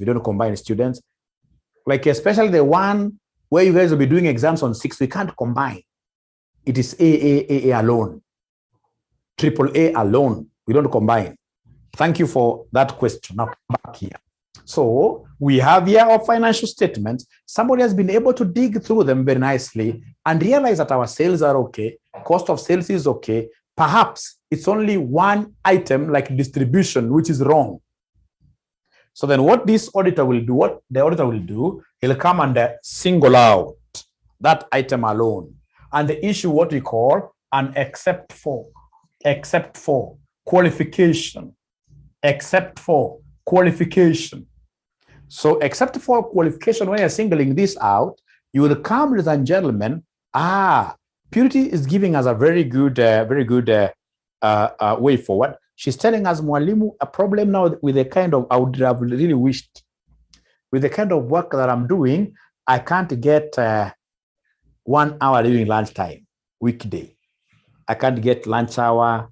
Like especially the one where you guys will be doing exams on 6, we can't combine. It is AA alone, AAA alone. We don't combine. Thank you for that question. Now back here. So we have here our financial statements. Somebody has been able to dig through them very nicely and realize that our sales are okay, cost of sales is okay. Perhaps it's only one item like distribution, which is wrong. So then what this auditor will do, he'll come and single out that item alone. And the issue what we call an except for qualification. So except for qualification, when you're singling this out, you will come, ladies and gentlemen, Purity is giving us a very good way forward. She's telling us, Mwalimu, a problem now with the kind of, I would have really wished, with the kind of work that I'm doing, I can't get 1 hour during lunchtime, weekday. I can't get lunch hour,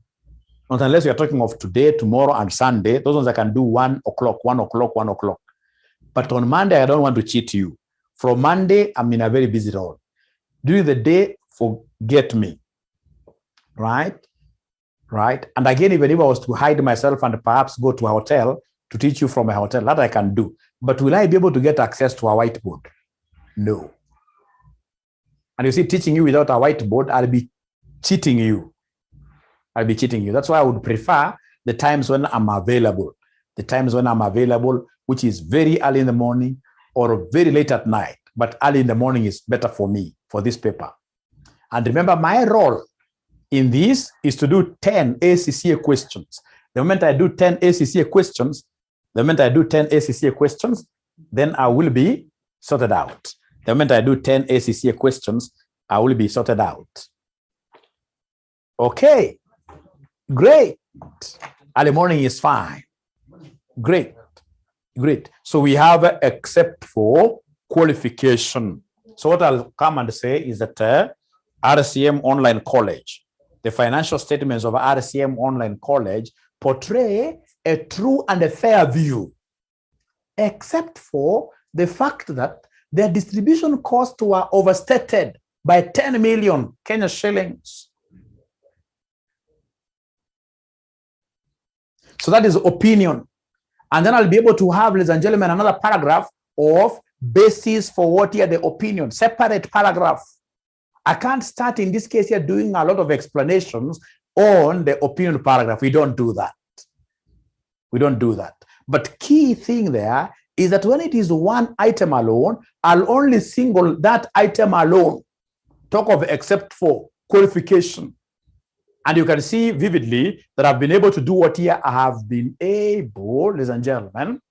not unless you're talking of today, tomorrow, and Sunday. Those ones I can do 1 o'clock. But on Monday, I don't want to cheat you. From Monday, I'm in a very busy role. During the day, forget me, right? And again, even if I was to hide myself and perhaps go to a hotel to teach you from a hotel, that I can do. But will I be able to get access to a whiteboard? No. And you see, teaching you without a whiteboard, I'll be cheating you. That's why I would prefer the times when I'm available. Which is very early in the morning or very late at night. But early in the morning is better for me, for this paper. And remember, my role in this is to do 10 ACCA questions. The moment I do 10 ACCA questions, then I will be sorted out. The moment I do 10 ACCA questions, I will be sorted out. Okay, great. Early morning is fine. Great. So we have except for qualification. So what I'll come and say is that RCM Online College, the financial statements of RCM Online College portray a true and a fair view, except for the fact that their distribution costs were overstated by 10 million Kenya shillings. So that is opinion. And then I'll be able to have, ladies and gentlemen, another paragraph of basis for what here the opinion, separate paragraph. I can't start in this case here doing a lot of explanations on the opinion paragraph. We don't do that. But key thing there is that when it is one item alone, I'll only single that item alone. Talk of except for qualification. And you can see vividly that I've been able to do what here I have been able, ladies and gentlemen,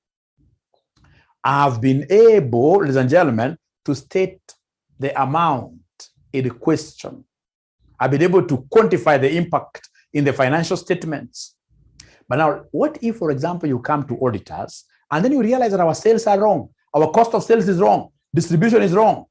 to state the amount in question. I've been able to quantify the impact in the financial statements. But now, what if, for example, you come to auditors and then you realize that our sales are wrong? Our cost of sales is wrong. Distribution is wrong.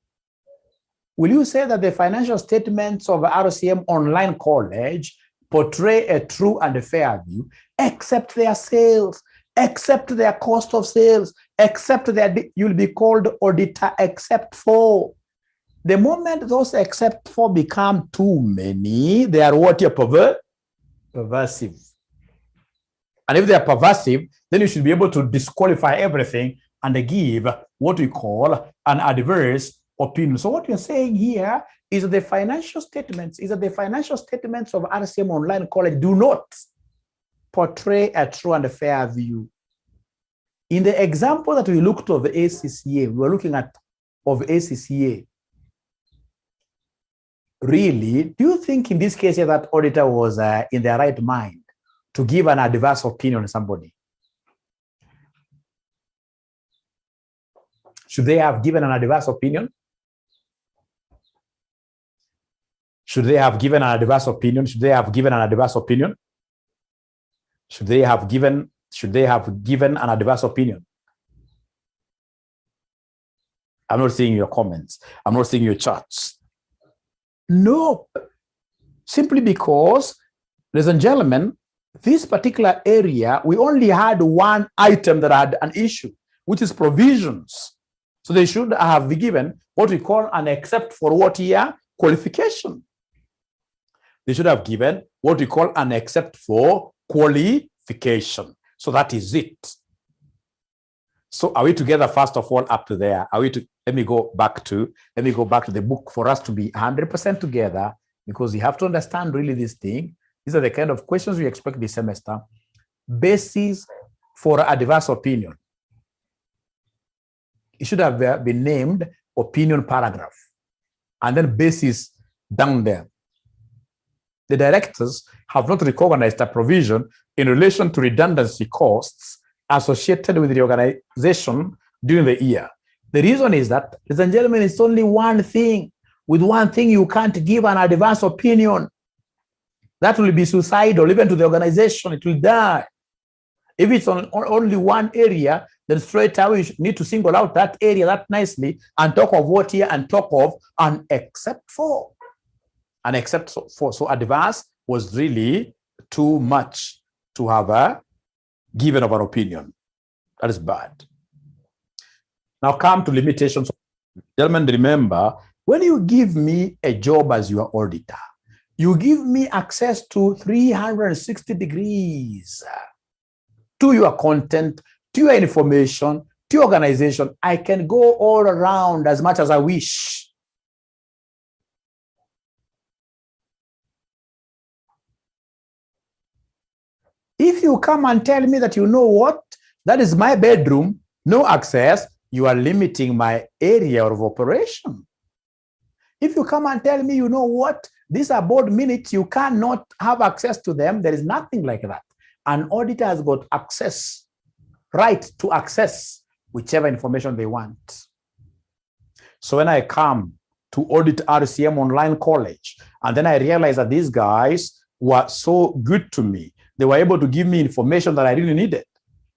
Will you say that the financial statements of RCM Online College portray a true and a fair view, except their sales, except their cost of sales, except their, you'll be called auditor except for. The moment those except for become too many, they are what? Perversive. And if they are perversive, then you should be able to disqualify everything and give what we call an adverse opinion. So what you're saying here is that the financial statements of RCM Online College do not portray a true and a fair view. In the example that we looked of ACCA, we were looking at of ACCA. Really, do you think in this case that auditor was in their right mind to give an adverse opinion on somebody? Should they have given an adverse opinion? Should they have given an adverse opinion? Should they have given an adverse opinion? Should they have given an adverse opinion? I'm not seeing your comments. I'm not seeing your charts. No, simply because, ladies and gentlemen, this particular area, we only had one item that had an issue, which is provisions. So they should have given what we call an except for what year qualification. They should have given what we call an except for qualification. So that is it. So are we together, first of all, up to there? Are we to, let me go back to the book for us to be 100% together, because you have to understand really this thing. These are the kind of questions we expect this semester. Basis for adverse opinion. It should have been named opinion paragraph, and then basis down there. The directors have not recognized a provision in relation to redundancy costs associated with the organization during the year. The reason is that, ladies and gentlemen, it's only one thing. With one thing, you can't give an adverse opinion. That will be suicidal, even to the organization, it will die. If it's on only one area, then straight away you need to single out that area that nicely and talk of what here and talk of an except for. An except for. So adverse was really too much to have given of an opinion. That is bad. Now come to limitations. Gentlemen, remember, when you give me a job as your auditor, you give me access to 360 degrees to your content, to your information, to your organization. I can go all around as much as I wish. If you come and tell me that, you know what, that is my bedroom, no access, you are limiting my area of operation. If you come and tell me, you know what, these are board minutes, you cannot have access to them, there is nothing like that. An auditor has got access, right to access whichever information they want. So when I come to audit RCM Online College, and then I realize that these guys were so good to me, they were able to give me information that I really needed,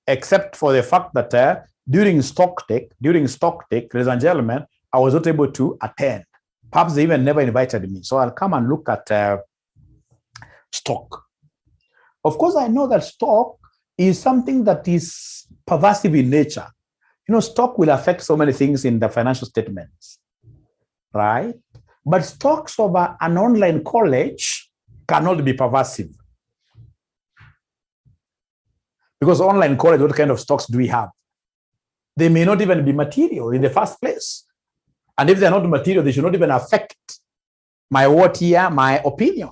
except for the fact that during Sep-Dec, ladies and gentlemen, I was not able to attend. Perhaps they even never invited me. So I'll come and look at stock. Of course, I know that stock is something that is pervasive in nature. You know, stock will affect so many things in the financial statements, right? But stocks of an online college cannot be pervasive. Because online college, what kind of stocks do we have? They may not even be material in the first place. And if they're not material, they should not even affect my what here, my opinion.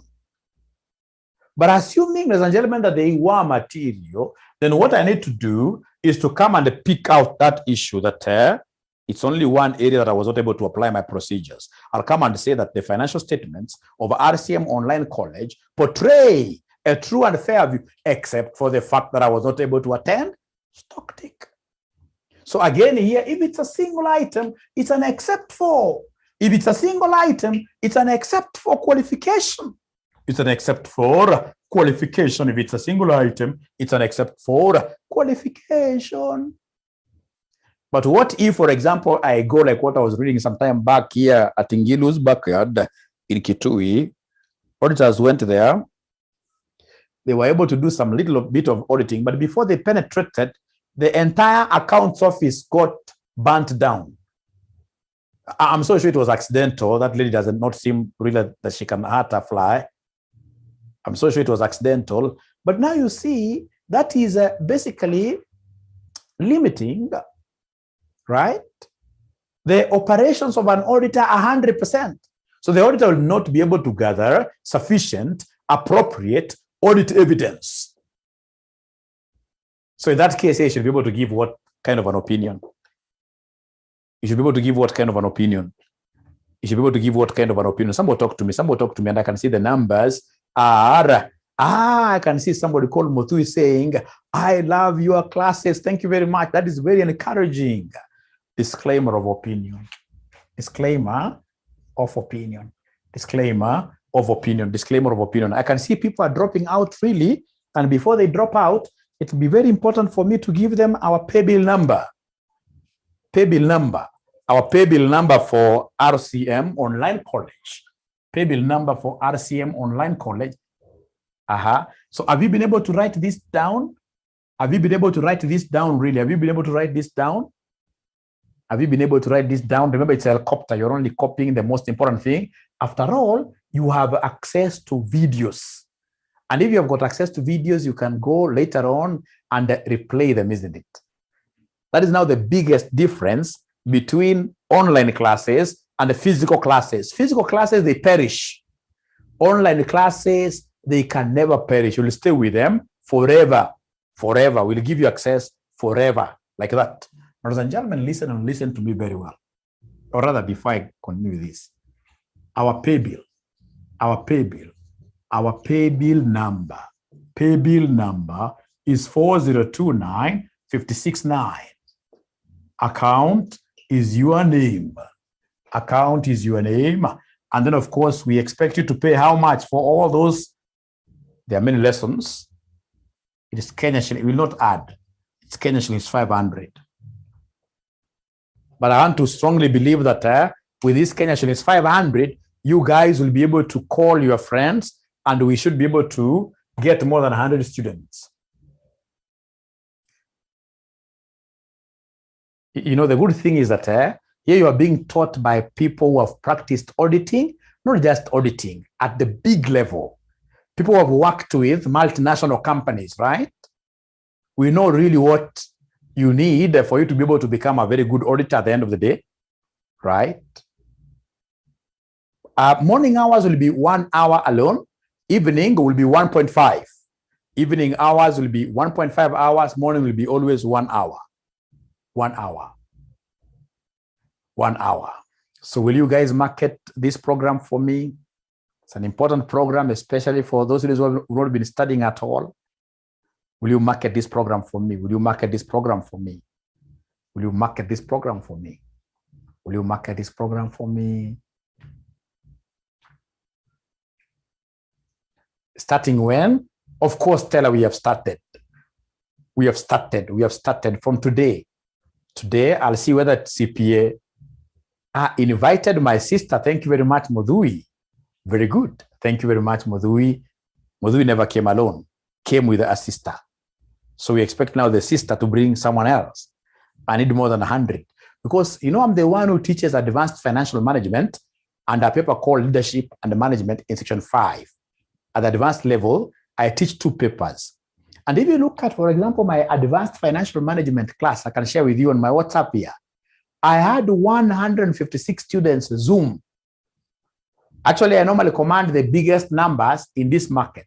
But assuming, ladies and gentlemen, that they were material, then what I need to do is to come and pick out that issue that it's only one area that I was not able to apply my procedures. I'll come and say that the financial statements of RCM Online College portray a true and fair view, except for the fact that I was not able to attend Sep-Dec. So again here, if it's a single item, it's an except for. If it's a single item, it's an except for qualification. It's an except for qualification. If it's a single item, it's an except for qualification. But what if, for example, I go like what I was reading some time back here at Ngilu's backyard in Kitui? Auditors went there. They were able to do some little bit of auditing, but before they penetrated, the entire accounts office got burnt down. I'm so sure it was accidental. That lady does not seem really that she can hurt a fly. I'm so sure it was accidental. But now you see, that is basically limiting, right, the operations of an auditor 100%. So the auditor will not be able to gather sufficient, appropriate audit evidence. So in that case, you should be able to give what kind of an opinion? You should be able to give what kind of an opinion? You should be able to give what kind of an opinion? Somebody talk to me, and I can see the numbers are, I can see somebody called Muthui saying, I love your classes. Thank you very much. That is very encouraging. Disclaimer of opinion. Disclaimer of opinion. Disclaimer of opinion. Disclaimer of opinion. I can see people are dropping out freely, and before they drop out, it will be very important for me to give them our paybill number. Paybill number. Our paybill number for RCM Online College. Paybill number for RCM Online College. So have you been able to write this down? Have you been able to write this down really? Have you been able to write this down? Have you been able to write this down? Remember, it's a helicopter. You're only copying the most important thing. After all, you have access to videos. And if you have got access to videos, you can go later on and replay them, isn't it? That is now the biggest difference between online classes and the physical classes. Physical classes, they perish. Online classes, they can never perish. You'll stay with them forever. Forever. We'll give you access forever. Like that. Ladies and gentlemen, listen and listen to me very well. Or rather, before I continue this, our paybill number is 4029569. Account is your name. Account is your name. And then, of course, we expect you to pay how much for all those? There are many lessons. It is Kenya shilling. It will not add. It's Kenya shilling, it's 500. But I want to strongly believe that with this Kenya shilling, it's 500, you guys will be able to call your friends, and we should be able to get more than 100 students. You know, the good thing is that here you are being taught by people who have practiced auditing, not just auditing, at the big level. People who have worked with multinational companies, right? We know really what you need for you to be able to become a very good auditor at the end of the day, right? Morning hours will be 1 hour alone. Evening will be 1.5. Evening hours will be 1.5 hours. Morning will be always 1 hour. 1 hour. 1 hour. So will you guys market this program for me? It's an important program, especially for those who have not been studying at all. Will you market this program for me? Will you market this program for me? Will you market this program for me? Will you market this program for me? Starting when? Of course, Stella, we have started. We have started from today. Today, I'll see whether CPA invited my sister. Thank you very much, Mudhui. Very good. Thank you very much, Mudhui. Mudhui never came alone, came with a sister. So we expect now the sister to bring someone else. I need more than 100. Because, you know, I'm the one who teaches advanced financial management and a paper called Leadership and Management in section 5. At the advanced level, I teach 2 papers. And if you look at, for example, my advanced financial management class, I can share with you on my WhatsApp here. I had 156 students Zoom. Actually, I normally command the biggest numbers in this market.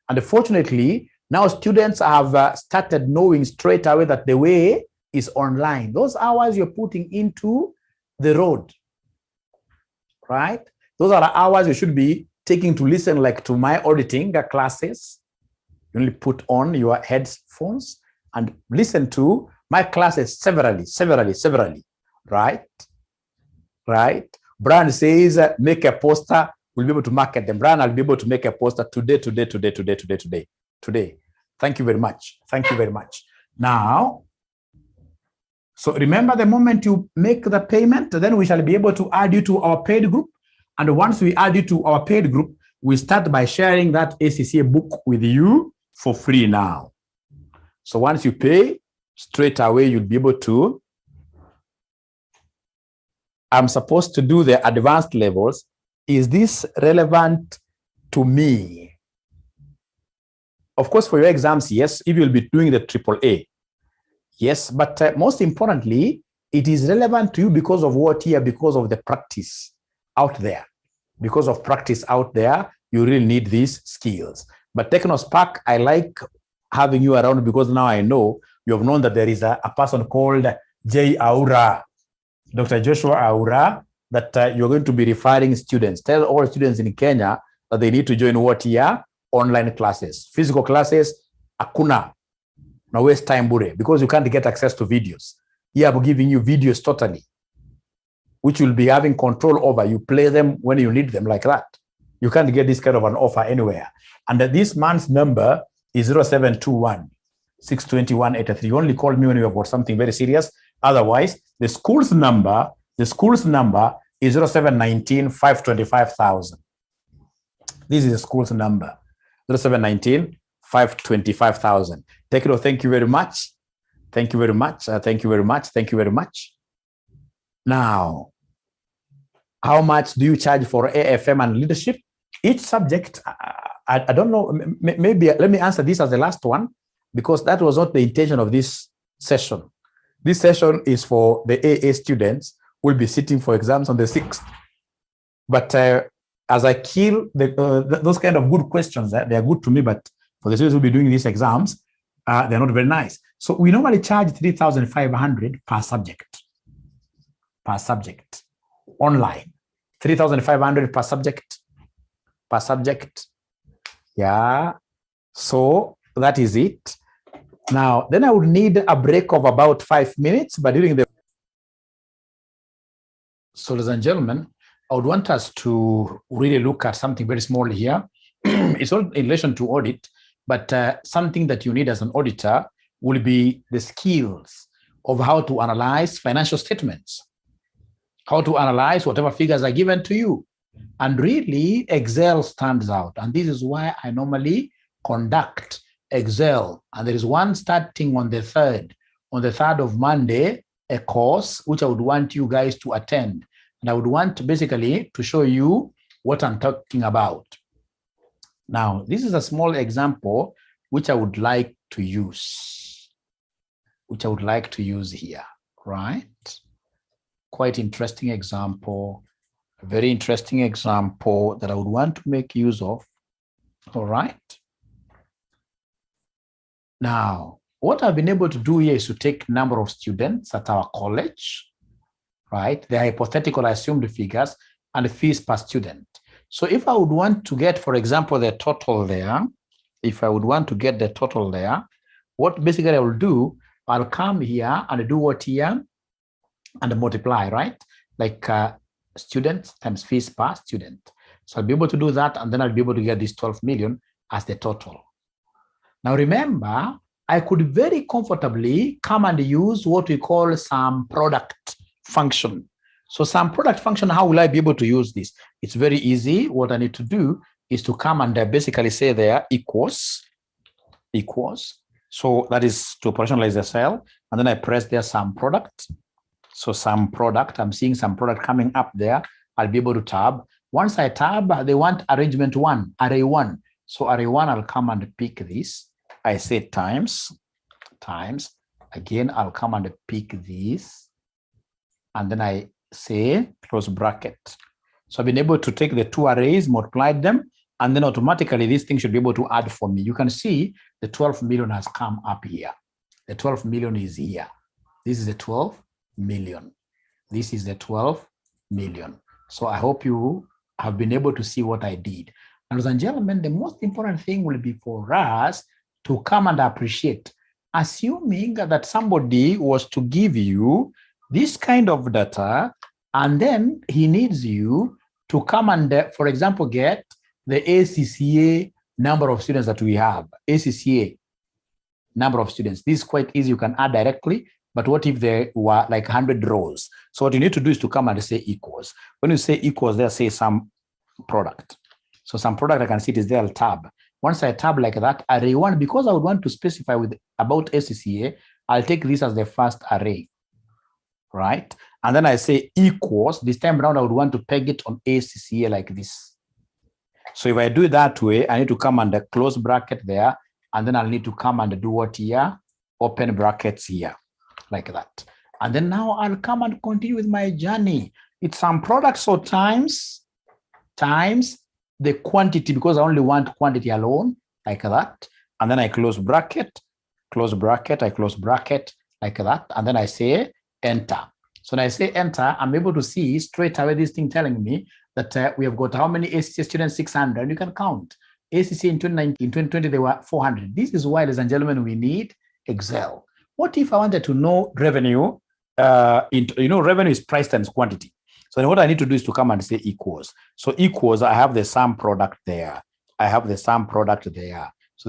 And fortunately, now students have started knowing straight away that the way is online. Those hours you're putting into the road, right? Those are the hours you should be taking to listen like to my auditing classes. You only put on your headphones and listen to my classes severally, right? Right? Brian says, make a poster. We'll be able to market them. Brian, I'll be able to make a poster today. Thank you very much. Thank you very much. Now, So remember, the moment you make the payment, then we shall be able to add you to our paid group. And once we add you to our paid group, we start by sharing that ACCA book with you for free now. So once you pay, straight away, you'll be able to. I'm supposed to do the advanced levels. Is this relevant to me? Of course, for your exams, yes, if you'll be doing the AAA. Yes, but most importantly, it is relevant to you because of what here? Because of the practice out there. Because of practice out there, you really need these skills. But TechnoSpark, I like having you around because now I know you have known that there is a person called J. Aura, Dr. Joshua Aura, that you're going to be referring students. Tell all students in Kenya that they need to join what here? Online classes. Physical classes, akuna. No waste time, bure, because you can't get access to videos. Here I'm giving you videos totally, which you'll be having control over. You play them when you need them like that. You can't get this kind of an offer anywhere. And this month's number is 0721 621 83. You only call me when you have got something very serious. Otherwise, the school's number is 0719 525,000. This is the school's number, 0719 525,000. Tekno, thank you very much. Thank you very much. Thank you very much. Thank you very much. Now, how much do you charge for AFM and leadership? Each subject, I don't know, maybe let me answer this as the last one, because that was not the intention of this session. This session is for the AA students who will be sitting for exams on the 6th. But as I kill those kind of good questions, they are good to me, but for the students who will be doing these exams, they're not very nice. So we normally charge 3,500 per subject. Per subject. Online. 3,500 per subject. Per subject. Yeah. So that is it. Now, then I would need a break of about 5 minutes, but during the... So, ladies and gentlemen, I would want us to really look at something very small here. It's all in relation to audit, but something that you need as an auditor will be the skills of how to analyze financial statements, how to analyze whatever figures are given to you. And really, Excel stands out. And this is why I normally conduct Excel. And there is one starting on the 3rd of Monday, a course which I would want you guys to attend. And I would want to basically to show you what I'm talking about. Now, this is a small example which I would like to use. Here, right? Quite interesting example, a very interesting example that I would want to make use of. All right. Now, what I've been able to do here is to take number of students at our college, right? The hypothetical assumed figures and fees per student. So if I would want to get, for example, the total there, what basically I will do, I'll come here and do what here and multiply, right? Like students times fees per student. So I'll be able to do that, and then I'll be able to get this 12 million as the total. Now remember, I could very comfortably come and use what we call some product function. So some product function, how will I be able to use this? It's very easy. What I need to do is to come and basically say there equals. So that is to operationalize the cell. And then I press there some product. So some product, I'm seeing some product coming up there. I'll be able to tab. Once I tab, they want arrangement 1, array 1. So array 1, I'll come and pick this. I say times. Again, I'll come and pick this. And then I say close bracket. So I've been able to take the two arrays, multiplied them, and then automatically this thing should be able to add for me. You can see the 12 million has come up here. The 12 million is here. This is the 12 million. This is the 12 million. So I hope you have been able to see what I did. Ladies and gentlemen, the most important thing will be for us to come and appreciate, assuming that somebody was to give you this kind of data, and then he needs you to come and, for example, get the ACCA number of students that we have. ACCA number of students. This is quite easy. You can add directly But what if there were like 100 rows? So what you need to do is to come and say equals. When you say equals, there say some product. So some product, I can see it is there, I'll tab. Once I tab like that, array 1, because I would want to specify with about SCCA, I'll take this as the first array, right? And then I say equals. This time around, I would want to peg it on ACCA like this. So if I do it that way, I need to come under close bracket there, and then I'll need to come and do what here? Open brackets here, like that. And then now I'll come and continue with my journey. It's some products, so times the quantity, because I only want quantity alone, like that. And then I close bracket, I close bracket, like that. And then I say enter. So when I say enter, I'm able to see straight away this thing telling me that we have got how many ACCA students? 600. You can count. ACCA in 2019, 2020, they were 400. This is why, ladies and gentlemen, we need Excel. What if I wanted to know revenue? Revenue is price times quantity. So then what I need to do is to come and say equals. So equals, I have the sum product there. So the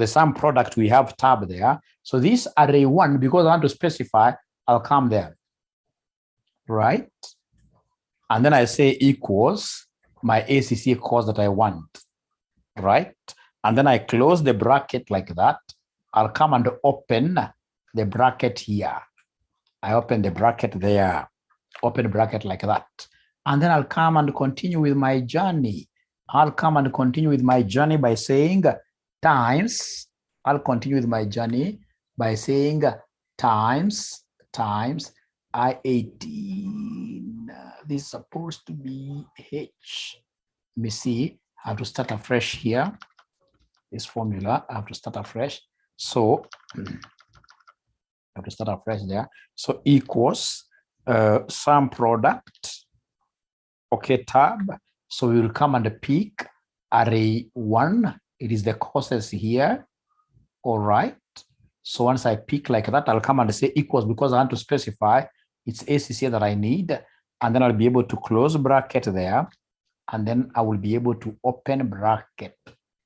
sum product, we have tab there. So this array 1, because I want to specify, I'll come there, right? And then I say equals my ACCA course that I want, right? And then I close the bracket like that. I'll come and open the bracket here. I open the bracket there, open bracket like that. And then I'll come and continue with my journey. By saying times. I'll continue with my journey by saying times I-18. This is supposed to be H. Let me see. I have to start afresh here. This formula, I have to start afresh. So I have to start afresh there. So equals sum product. Okay, tab. So we will come and pick array 1. It is the courses here. All right. So once I pick like that, I'll come and say equals, because I want to specify it's ACCA that I need. And then I'll be able to close bracket there. And then I will be able to open bracket.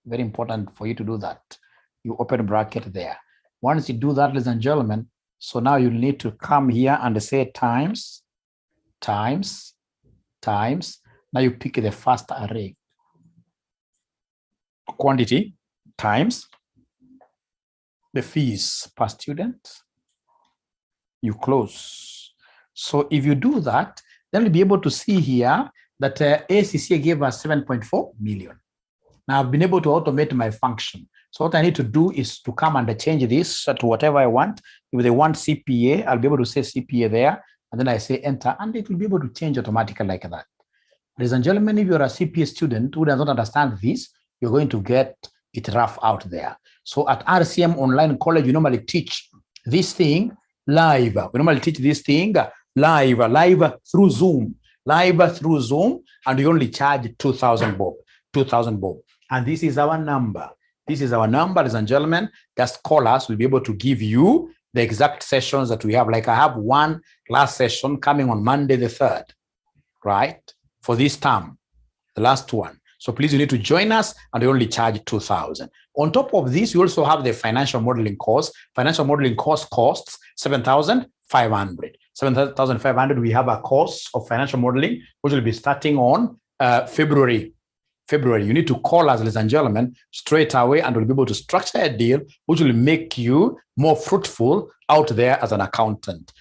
Very important for you to do that. You open bracket there. Once you do that, ladies and gentlemen, so now you'll need to come here and say times. Now you pick the first array. Quantity times the fees per student. You close. So if you do that, then you'll be able to see here that ACCA gave us 7.4 million. Now I've been able to automate my function. So what I need to do is to come and change this to whatever I want. If they want CPA, I'll be able to say CPA there. And then I say enter, and it will be able to change automatically like that. Ladies and gentlemen, if you're a CPA student who does not understand this, you're going to get it rough out there. So at RCM Online College, we normally teach this thing live. We normally teach this thing live through Zoom. And we only charge 2,000 bob. And this is our number. Ladies and gentlemen. Just call us. We'll be able to give you the exact sessions that we have. Like I have one last session coming on Monday the 3rd, right? For this term, the last one. So please, you need to join us, and we only charge 2,000. On top of this, we also have the financial modeling course. Financial modeling course costs 7,500. 7,500. We have a course of financial modeling, which will be starting on February. You need to call us, ladies and gentlemen, straight away, and we'll be able to structure a deal which will make you more fruitful out there as an accountant.